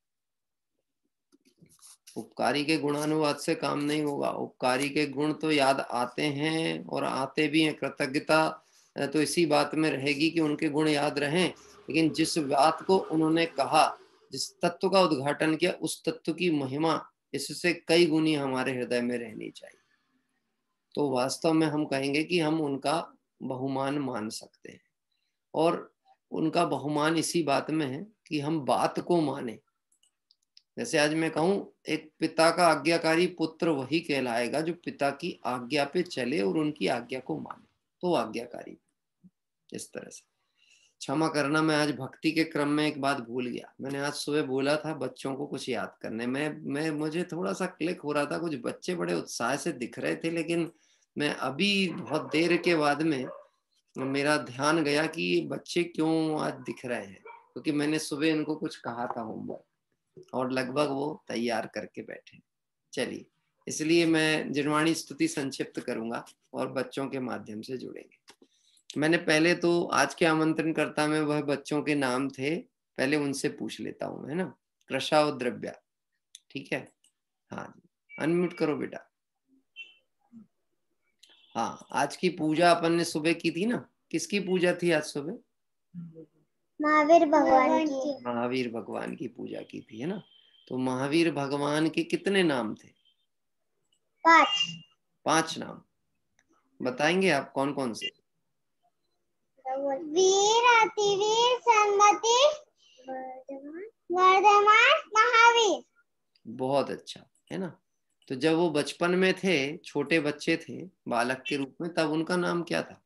Speaker 3: उपकारी के गुणानुवाद से काम नहीं होगा। उपकारी के गुण तो याद आते हैं और आते भी हैं। कृतज्ञता तो इसी बात में रहेगी कि उनके गुण याद रहें, लेकिन जिस बात को उन्होंने कहा, जिस तत्व का उद्घाटन किया, उस तत्व की महिमा इससे कई गुनी हमारे हृदय में रहनी चाहिए। तो वास्तव में हम कहेंगे कि हम उनका बहुमान मान सकते हैं और उनका बहुमान इसी बात में है कि हम बात को माने। जैसे आज मैं कहूं एक पिता का आज्ञाकारी पुत्र वही कहलाएगा जो पिता की आज्ञा पे चले और उनकी आज्ञा को माने, तो आज्ञाकारी। इस तरह से क्षमा करना, मैं आज भक्ति के क्रम में एक बात भूल गया। मैंने आज सुबह बोला था बच्चों को कुछ याद करने में मुझे थोड़ा सा क्लिक हो रहा था, कुछ बच्चे बड़े उत्साह से दिख रहे थे, लेकिन मैं अभी बहुत देर के बाद में मेरा ध्यान गया कि ये बच्चे क्यों आज दिख रहे हैं, क्योंकि मैंने सुबह इनको कुछ कहा था होमवर्क और लगभग वो तैयार करके बैठे। चलिए, इसलिए मैं जिनवाणी स्तुति संक्षिप्त करूंगा और बच्चों के माध्यम से जुड़ेंगे। मैंने पहले तो आज के आमंत्रणकर्ता में वह बच्चों के नाम थे, पहले उनसे पूछ लेता हूं, है ना। कृषा और द्रव्या, ठीक है। हाँ जी, अनम्यूट करो बेटा। हाँ, आज की पूजा अपन ने सुबह की थी ना, किसकी पूजा थी आज सुबह?
Speaker 5: महावीर भगवान की।
Speaker 3: महावीर भगवान की पूजा की थी, है ना। तो महावीर भगवान के कितने नाम थे? 5 नाम बताएंगे आप, कौन कौन से?
Speaker 5: वीर, अतिवीर, सन्मति, वर्धमान, महावीर।
Speaker 3: बहुत अच्छा, है ना। तो जब वो बचपन में थे, छोटे बच्चे थे, बालक के रूप में, तब उनका नाम क्या था?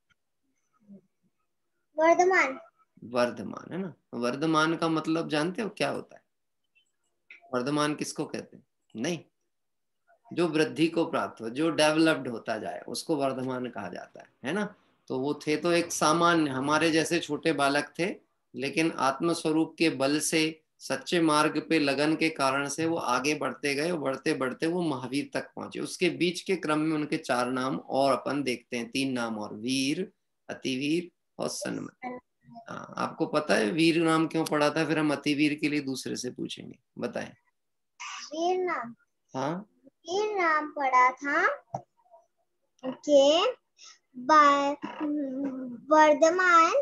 Speaker 5: वर्धमान।
Speaker 3: वर्धमान, है ना। वर्धमान का मतलब जानते हो क्या होता है? वर्धमान किसको कहते हैं? नहीं, जो वृद्धि को प्राप्त हो, जो डेवलप्ड होता जाए, उसको वर्धमान कहा जाता है ना। तो वो थे तो एक सामान्य हमारे जैसे छोटे बालक थे, लेकिन आत्म स्वरूप के बल से, सच्चे मार्ग पे लगन के कारण से वो आगे बढ़ते गए, बढ़ते बढ़ते वो महावीर तक पहुंचे। उसके बीच के क्रम में उनके 4 नाम और अपन देखते हैं, 3 नाम और, वीर, अतिवीर और सन्मति। हाँ, आपको पता है वीर नाम क्यों पड़ा था? फिर हम अतिवीर के लिए दूसरे से पूछेंगे, बताएं।
Speaker 5: वीर नाम,
Speaker 3: हाँ,
Speaker 5: वीर नाम पड़ा था कि वर्धमान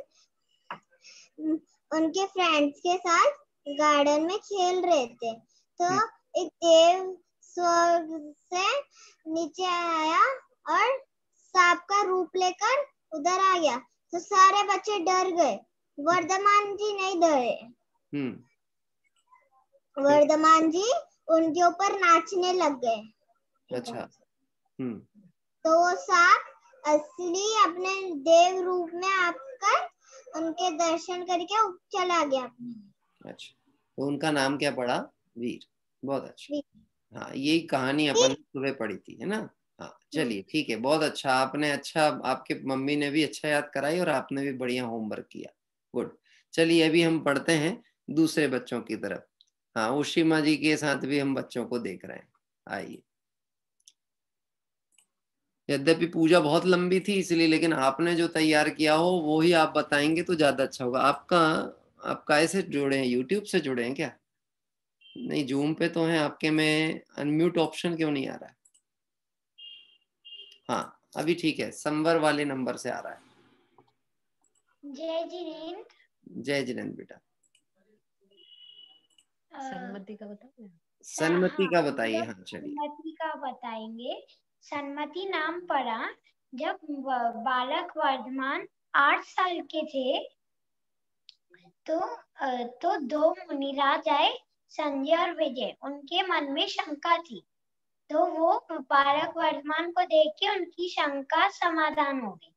Speaker 5: उनके फ्रेंड्स के साथ गार्डन में खेल रहे थे, तो एक देव स्वर्ग से नीचे आया और सांप का रूप लेकर उधर आ गया, तो सारे बच्चे डर गए। वर्धमान जी नहीं डरे। वर्धमान जी उनके ऊपर नाचने लग गए।
Speaker 3: अच्छा।
Speaker 5: तो वो सांप असली अपने देव रूप में आकर उनके दर्शन करके चला गया।
Speaker 3: अच्छा, तो उनका नाम क्या पड़ा? वीर। बहुत अच्छा। हाँ, यही कहानी अपन सुबह पढ़ी थी, है ना। हाँ, चलिए ठीक है, बहुत अच्छा आपने, अच्छा आपके मम्मी ने भी अच्छा याद कराई और आपने भी बढ़िया होमवर्क किया, गुड। चलिए अभी हम पढ़ते हैं दूसरे बच्चों की तरफ। हाँ, उषिमा जी के साथ भी हम बच्चों को देख रहे हैं। आइए, यद्यपि पूजा बहुत लंबी थी इसलिए, लेकिन आपने जो तैयार किया हो वो ही आप बताएंगे तो ज्यादा अच्छा होगा। आप कैसे जुड़े हैं? यूट्यूब से जुड़े हैं क्या? नहीं, जूम पे तो है आपके में, अनम्यूट ऑप्शन क्यों नहीं आ रहा है? हाँ, अभी ठीक है, संवर वाले नंबर से आ रहा है।
Speaker 5: जय जिनेंद्र।
Speaker 3: जय जिनेंद्र बेटा।
Speaker 6: सन्मति का बताओ।
Speaker 3: सन्मति का बताइए। हाँ, चलिए।
Speaker 5: सन्मति का बताएंगे। सन्मति नाम पड़ा जब बालक वर्धमान 8 साल के थे, तो 2 मुनिराज आए, संजय और विजय। उनके मन में शंका थी, तो वो बालक वर्धमान को देख के उनकी शंका समाधान हो गई,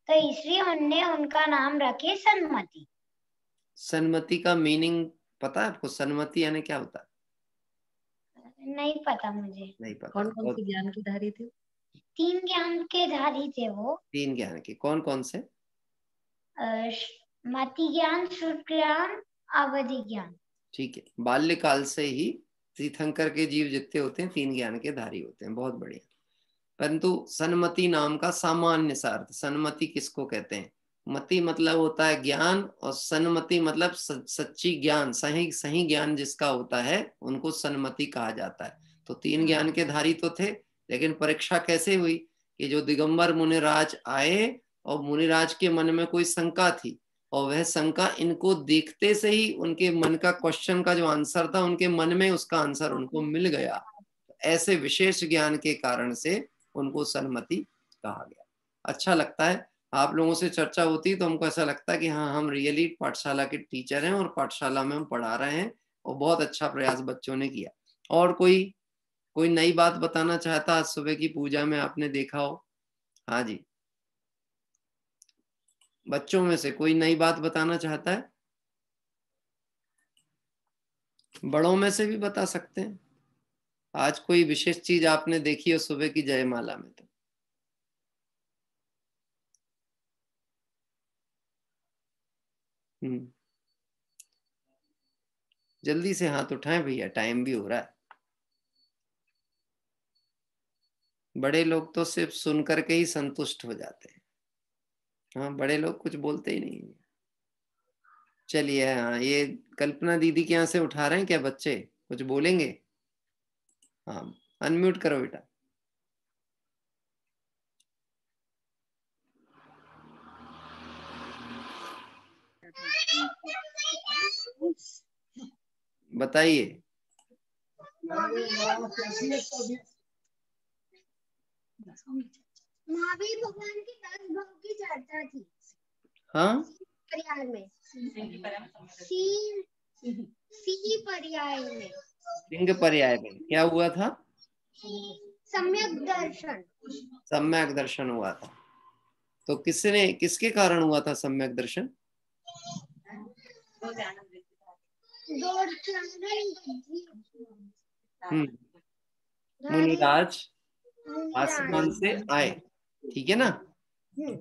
Speaker 5: तो इसलिए उनने उनका नाम रखे सन्मति।
Speaker 3: सन्मति का मीनिंग पता है आपको? सन्मति यानी क्या होता है?
Speaker 5: नहीं पता मुझे।
Speaker 3: नहीं पता।
Speaker 6: कौन कौन से ज्ञान के धारी थे?
Speaker 5: 3 ज्ञान के धारी थे वो।
Speaker 3: 3 ज्ञान के कौन कौन से?
Speaker 5: मति ज्ञान, श्रुत ज्ञान, अवधि ज्ञान।
Speaker 3: ठीक है, बाल्यकाल से ही तीर्थंकर के जीव जितने होते हैं 3 ज्ञान के धारी होते हैं, बहुत बढ़िया। परंतु सन्मति नाम का सामान्य सा अर्थ, सन्मति किसको कहते हैं? मति मतलब होता है ज्ञान, और सन्मति मतलब सच्ची ज्ञान, सही ज्ञान जिसका होता है उनको सन्मति कहा जाता है। तो 3 ज्ञान के धारी तो थे, लेकिन परीक्षा कैसे हुई कि जो दिगंबर मुनिराज आए और मुनिराज के मन में कोई शंका थी, और वह शंका इनको देखते से ही उनके मन का क्वेश्चन का जो आंसर था उनके मन में उसका आंसर उनको मिल गया। ऐसे विशेष ज्ञान के कारण से उनको सन्मति कहा गया। अच्छा लगता है, आप लोगों से चर्चा होती तो हमको ऐसा लगता है कि हाँ, हम रियली पाठशाला के टीचर हैं और पाठशाला में हम पढ़ा रहे हैं, और बहुत अच्छा प्रयास बच्चों ने किया। और कोई नई बात बताना चाहता आज सुबह की पूजा में आपने देखा हो? हाँ जी, बच्चों में से कोई नई बात बताना चाहता है? बड़ों में से भी बता सकते हैं। आज कोई विशेष चीज आपने देखी हो सुबह की जयमाला में? तो जल्दी से हाथ उठाएं भैया, टाइम भी हो रहा है। बड़े लोग तो सिर्फ सुन करके ही संतुष्ट हो जाते हैं। हाँ, बड़े लोग कुछ बोलते ही नहीं। चलिए, हाँ, ये कल्पना दीदी के यहाँ से उठा रहे हैं क्या बच्चे? कुछ बोलेंगे? हाँ, अनम्यूट करो बेटा। बताइए।
Speaker 5: महावीर भगवान की 10 भाव की चर्चा थी।
Speaker 3: हाँ,
Speaker 5: पर्याय में सी पर्याय में
Speaker 3: लिंग पर्याय में क्या हुआ था?
Speaker 5: सम्यक दर्शन।
Speaker 3: सम्यक दर्शन हुआ था। तो किसके कारण हुआ था सम्यक दर्शन? मुनिराज आसमान से आए, ठीक है ना,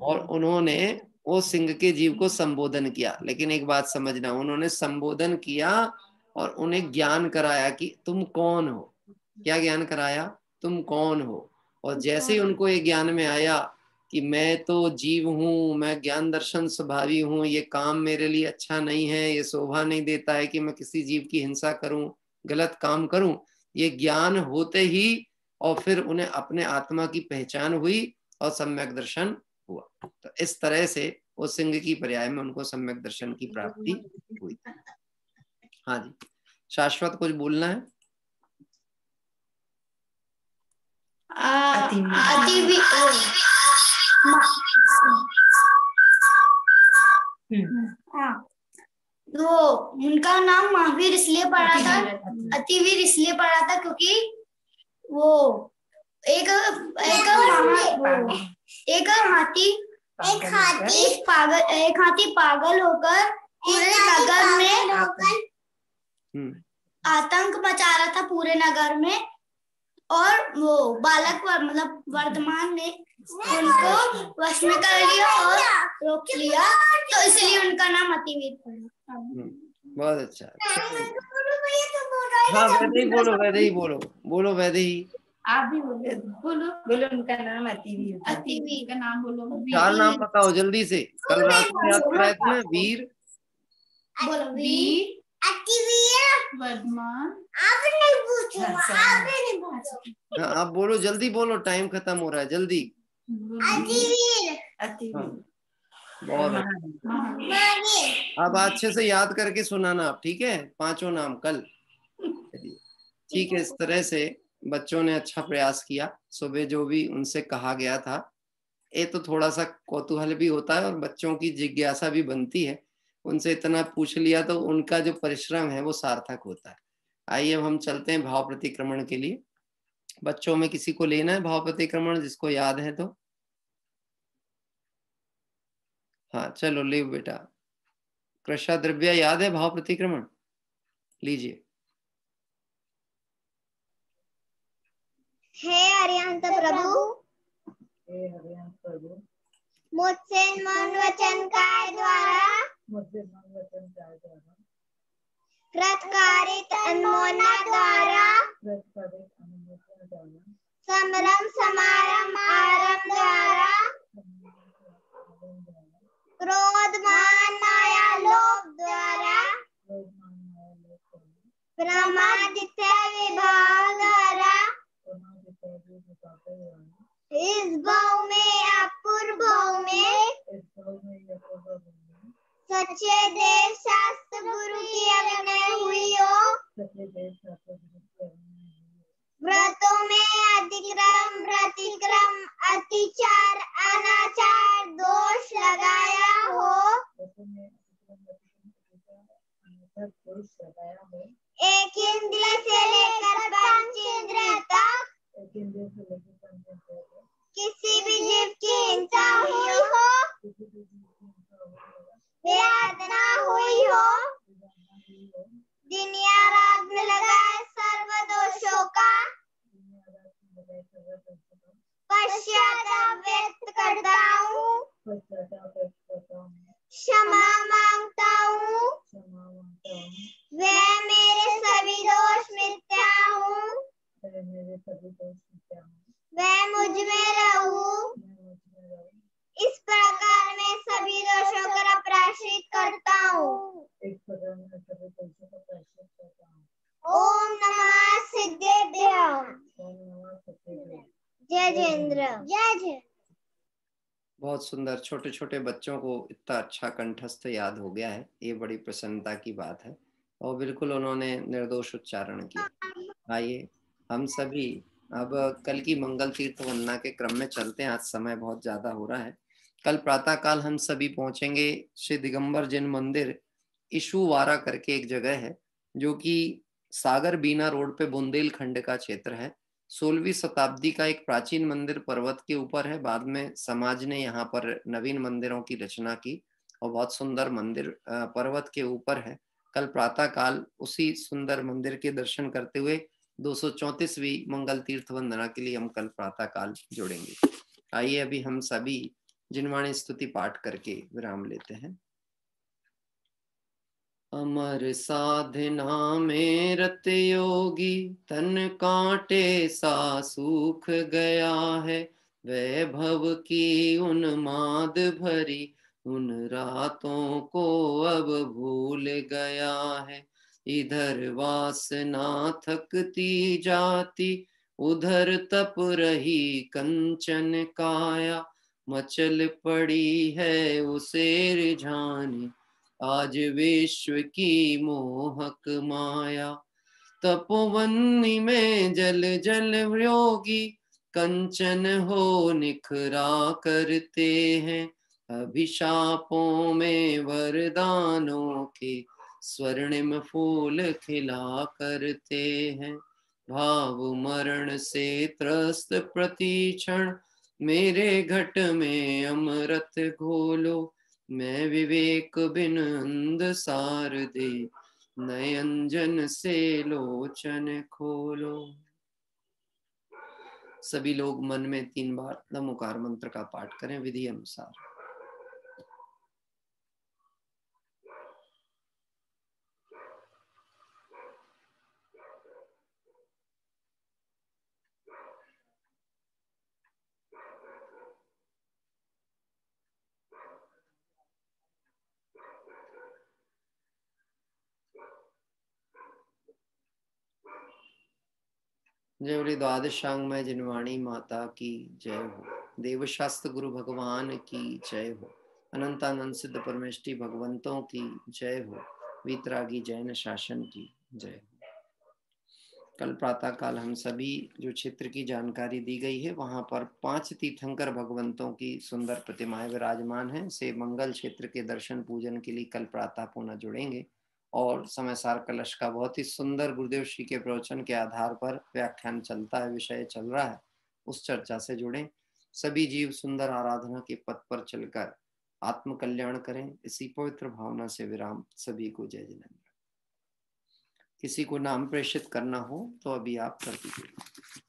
Speaker 3: और उन्होंने वो सिंह के जीव को संबोधन किया। लेकिन एक बात समझना, उन्होंने संबोधन किया और उन्हें ज्ञान कराया कि तुम कौन हो। क्या ज्ञान कराया? तुम कौन हो। और जैसे ही उनको ये ज्ञान में आया कि मैं तो जीव हूं, मैं ज्ञान दर्शन स्वभावी हूं, ये काम मेरे लिए अच्छा नहीं है, ये शोभा नहीं देता है कि मैं किसी जीव की हिंसा करूं, गलत काम करूं, ये ज्ञान होते ही और फिर उन्हें अपने आत्मा की पहचान हुई और सम्यक दर्शन हुआ। तो इस तरह से वो सिंह की पर्याय में उनको सम्यक दर्शन की प्राप्ति हुई। हाँ जी, शाश्वत कुछ बोलना है?
Speaker 5: वो उनका नाम महावीर इसलिए पड़ा था, अतिवीर इसलिए पड़ा था क्योंकि वो एक हाथी पागल होकर पूरे नगर में आतंक मचा रहा था पूरे नगर में, और वो बालक मतलब वर्धमान ने उनको वश में कर लिया और रोक लिया, तो इसलिए उनका नाम अतिवीर पड़ा।
Speaker 3: बहुत अच्छा। हाँ, वैसे ही बोलो, वैसे ही बोलो वैसे ही।
Speaker 7: आप भी बोलो उनका नाम अतिवीर का नाम बोलो।
Speaker 3: 4 नाम बताओ जल्दी से, कल रात में याद कराए थे ना। वीर,
Speaker 7: अतिवीर, वर्धमान। आपने पूछा।
Speaker 3: हाँ, आप बोलो, जल्दी बोलो, टाइम खत्म हो रहा है, जल्दी।
Speaker 7: अतिवीर।
Speaker 3: बहुत अब अच्छे से याद करके सुनाना आप, ठीक है? 5 नाम कल। ठीक है, इस तरह से बच्चों ने अच्छा प्रयास किया। सुबह जो भी उनसे कहा गया था, ये तो थोड़ा सा कौतूहल भी होता है और बच्चों की जिज्ञासा भी बनती है। उनसे इतना पूछ लिया तो उनका जो परिश्रम है वो सार्थक होता है। आइए अब हम चलते हैं भाव प्रतिक्रमण के लिए। बच्चों में किसी को लेना है भाव प्रतिक्रमण, जिसको याद है तो? हाँ, चलो ले बेटा। कृषा द्रव्य याद है भाव प्रतिक्रमण? लीजिए।
Speaker 5: हे अरिहंत प्रभु, मुझसे मन वचन काय द्वारा कृतकारित अनुमोदना द्वारा समरम समारंभ आरंभ द्वारा क्रोध मान माया लोभ द्वारा ब्रह्मादित्य विभाग द्वारा इस भाव में अपूर्व भाव में सच्चे देव शास्त्र गुरु की अभिनय हुई हो, व्रतों में अतिक्रम प्रतिक्रम अतिचार अनाचार दोष लगाया हो, एक इंद्रिय से लेकर पंच इंद्रिय तक किसी भी जीव की हिंसा हुई हो, वेदना हुई हो, दिन या रात में लगाए सर्व दोषों का पश्चाताप व्यक्त करता हूँ, क्षमा मांगता हूँ, वह मेरे सभी दोष मिथ्या हूँ, वह मुझ में रहूं, इस प्रकार मैं सभी दोषों का प्रायश्चित करता हूँ। ओम नमः सिद्धेभ्यो। जय जयेंद्र। जय जय।
Speaker 3: बहुत सुंदर। छोटे छोटे बच्चों को इतना अच्छा कंठस्थ याद हो गया है, ये बड़ी प्रसन्नता की बात है और बिल्कुल उन्होंने निर्दोष उच्चारण किया। आइए हम सभी अब कल की मंगल तीर्थ वंदना के क्रम में चलते हैं। आज समय बहुत ज्यादा हो रहा है। कल प्रातः काल हम सभी पहुंचेंगे श्री दिगंबर जैन मंदिर, इशुवारा करके एक जगह है जो कि सागर बीना रोड पे बुंदेलखंड का क्षेत्र है। 16वीं शताब्दी का एक प्राचीन मंदिर पर्वत के ऊपर है। बाद में समाज ने यहाँ पर नवीन मंदिरों की रचना की और बहुत सुंदर मंदिर पर्वत के ऊपर है। कल प्रातः काल उसी सुंदर मंदिर के दर्शन करते हुए 234वीं मंगल तीर्थ वंदना के लिए हम कल प्रातः काल जुड़ेंगे। आइए अभी हम सभी जिनवाणी स्तुति पाठ करके विराम लेते हैं। अमर साधना में रत योगी, तन कांटे सा सूख गया है। वैभव की उन्माद भरी उन रातों को अब भूल गया है। इधर वासना थकती जाती, उधर तप रही कंचन काया। मचल पड़ी है उसे रिझाने आज विश्व की मोहक माया। तपोवनी में जल जल योगी, कंचन हो निखरा करते हैं। अभिशापों में वरदानों के स्वर्णिम फूल खिला करते हैं। भाव मरण से त्रस्त प्रतिक्षण मेरे घट में अमृत घोलो। मैं विवेक बिन अंध सार दे, नयंजन से लोचन खोलो। सभी लोग मन में 3 बार नमोकार मंत्र का पाठ करें विधि अनुसार। जय बोली द्वादशांग में जिनवाणी माता की जय हो। देवशास्त्र गुरु भगवान की जय हो। अनंतानंद सिद्ध परमेष्टि भगवंतों की जय हो। वीतरागी जैन शासन की जय हो। कल प्रातः काल हम सभी जो क्षेत्र की जानकारी दी गई है वहां पर 5 तीर्थंकर भगवंतों की सुंदर प्रतिमाएं विराजमान हैं। से मंगल क्षेत्र के दर्शन पूजन के लिए कल प्रातः पुनः जुड़ेंगे और समयसार कलश का बहुत ही सुंदर गुरुदेव श्री के प्रवचन के आधार पर व्याख्यान चलता है, विषय चल रहा है, उस चर्चा से जुड़ें। सभी जीव सुंदर आराधना के पथ पर चलकर आत्म कल्याण करें। इसी पवित्र भावना से विराम। सभी को जय जिनेंद्र। किसी को नाम प्रेषित करना हो तो अभी आप कर दीजिए।